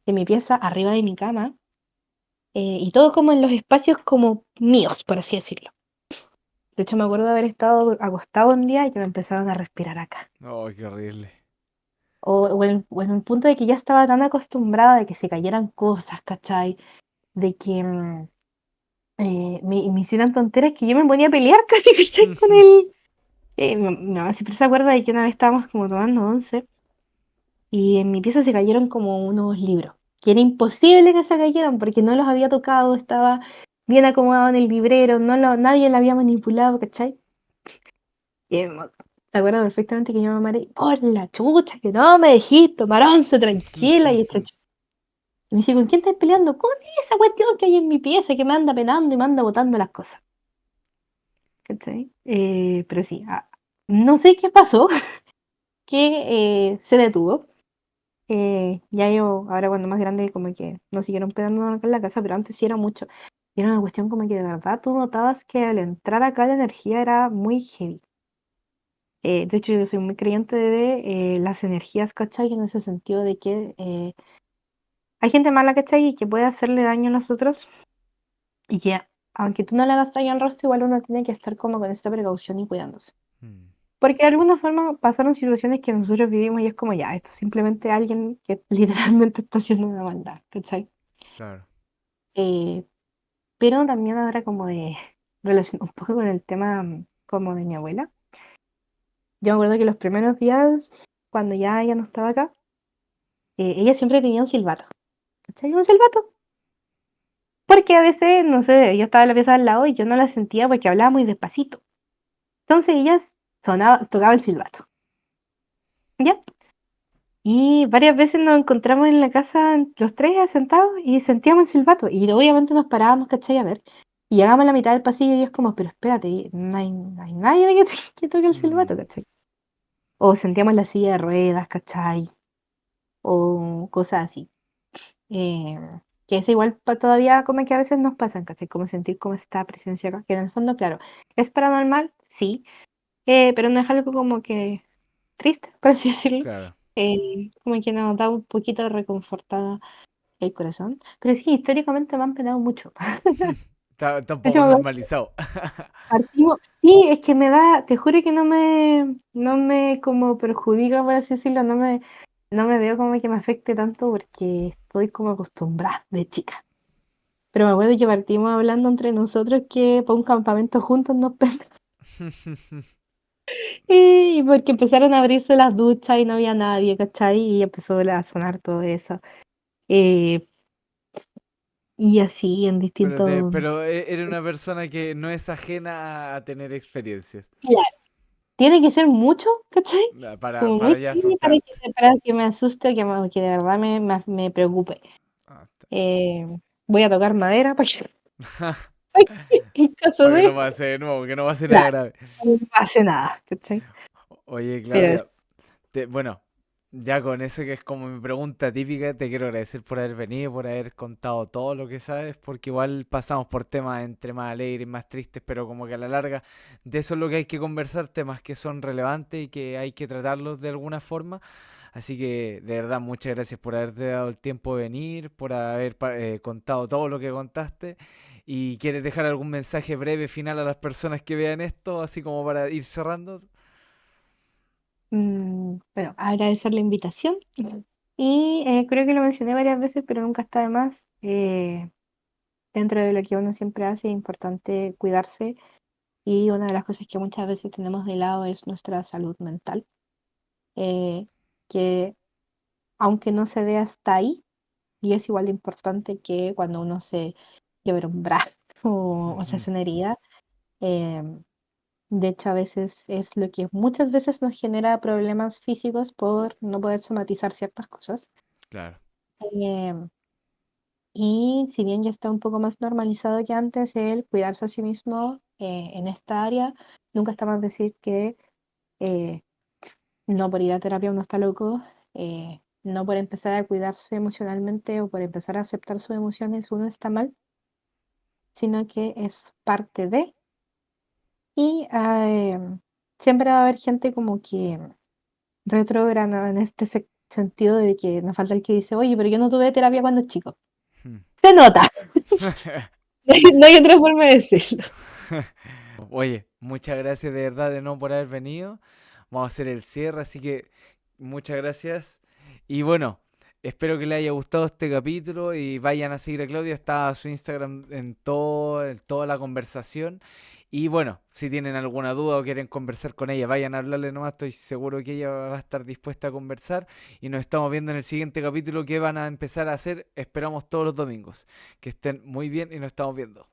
En mi pieza, arriba de mi cama, y todo como en los espacios como míos, por así decirlo. De hecho, me acuerdo de haber estado acostado un día y que me empezaron a respirar acá. Oh, qué horrible. O en el punto de que ya estaba tan acostumbrada de que se cayeran cosas, ¿cachai? De que me hicieran tonteras que yo me ponía a pelear casi, ¿cachai? Con él. Mi mamá siempre se acuerda de que una vez estábamos como tomando once y en mi pieza se cayeron como unos libros, que era imposible que se cayeran porque no los había tocado, estaba bien acomodado en el librero, nadie lo había manipulado, ¿cachai? Se acuerda perfectamente que yo me amaré, por la chucha, que no me dijiste, tomar once, tranquila, y etc. Y me dice, ¿con quién estás peleando? Con esa cuestión que hay en mi pieza que me anda penando y me anda botando las cosas. ¿Cachai? Pero sí, no sé qué pasó, que se detuvo. Ya yo, ahora cuando más grande, como que no siguieron pegando acá en la casa, pero antes sí era mucho. Y era una cuestión como que de verdad tú notabas que al entrar acá la energía era muy heavy. De hecho, yo soy muy creyente de las energías, ¿cachai? En ese sentido de que hay gente mala, ¿cachai? Y que puede hacerle daño a nosotros y que aunque tú no le hagas daño al rostro, igual uno tiene que estar como con esta precaución y cuidándose. Mm. Porque de alguna forma pasaron situaciones que nosotros vivimos y es como ya, esto es simplemente alguien que literalmente está haciendo una maldad, ¿cachai? Claro. Eh, pero también ahora como de relación un poco con el tema como de mi abuela. Yo me acuerdo que los primeros días, cuando ya ella no estaba acá, ella siempre tenía un silbato, ¿cachai? Un silbato. Porque a veces, no sé, yo estaba en la pieza al lado y yo no la sentía porque hablaba muy despacito. Entonces ella tocaba el silbato, ¿ya? Y varias veces nos encontramos en la casa los tres sentados y sentíamos el silbato. Y obviamente nos parábamos, ¿cachai? A ver. Y llegamos a la mitad del pasillo y es como, pero espérate, no hay nadie que toque el silbato, Mm. ¿cachai? O sentíamos la silla de ruedas, ¿cachai? o cosas así. Eh, que es igual todavía como que a veces nos pasan, ¿cachai? Como sentir como esta presencia acá, que en el fondo, claro, es paranormal, sí, pero no es algo como que triste, por así decirlo. Claro. Como que nos da un poquito reconfortada el corazón. Pero sí, históricamente me han penado mucho. Está un De hecho, poco normalizado. sí, es que me da, te juro que no me como perjudica, por así decirlo, no me veo como que me afecte tanto porque estoy como acostumbrada de chica. Pero me acuerdo que partimos hablando entre nosotros que para un campamento juntos nos pescamos. Y porque empezaron a abrirse las duchas y no había nadie, ¿cachai? Y empezó a sonar todo eso. Eh, y así en distintos... Pero eres una persona que no es ajena a tener experiencias. Claro, tiene que ser mucho, ¿cachai? Como muy Para ya heavy para asustarte. que me asuste, que de verdad me preocupe. Ah, está. Eh, Voy a tocar madera para que en caso Para que no de... pase de nuevo, que no pase nada Claro, grave. no pase nada, ¿cachai? Oye, Pero Claudia, bueno, ya con eso que es como mi pregunta típica, te quiero agradecer por haber venido, por haber contado todo lo que sabes, porque igual pasamos por temas entre más alegres y más tristes, pero como que a la larga de eso es lo que hay que conversar, temas que son relevantes y que hay que tratarlos de alguna forma. Así que de verdad muchas gracias por haberte dado el tiempo de venir, por haber contado todo lo que contaste. ¿Y quieres dejar algún mensaje breve final a las personas que vean esto, así como para ir cerrando? bueno, agradecer la invitación. Y creo que lo mencioné varias veces, pero nunca está de más. Dentro de lo que uno siempre hace, es importante cuidarse. Y una de las cosas que muchas veces tenemos de lado es nuestra salud mental. eh, que aunque no se vea, está ahí. Y es igual de importante que cuando uno se quiebra un brazo o se hace una herida. eh, de hecho, a veces es lo que muchas veces nos genera problemas físicos por no poder somatizar ciertas cosas. Claro. Eh, y si bien ya está un poco más normalizado que antes el cuidarse a sí mismo en esta área, nunca está más decir que eh, no por ir a terapia uno está loco, no por empezar a cuidarse emocionalmente o por empezar a aceptar sus emociones uno está mal, sino que es parte de. Y siempre va a haber gente como que retrógrada en este sentido de que nos falta el que dice, oye, pero yo no tuve terapia cuando chico. Se nota, no hay otra forma de decirlo. Oye, muchas gracias de verdad de no por haber venido. Vamos a hacer el cierre, así que muchas gracias. Y bueno, espero que les haya gustado este capítulo y vayan a seguir a Claudia. Está su Instagram en toda la conversación. Y bueno, si tienen alguna duda o quieren conversar con ella, vayan a hablarle nomás. Estoy seguro que ella va a estar dispuesta a conversar. Y nos estamos viendo en el siguiente capítulo que van a empezar a hacer. Esperamos todos los domingos. Que estén muy bien y nos estamos viendo.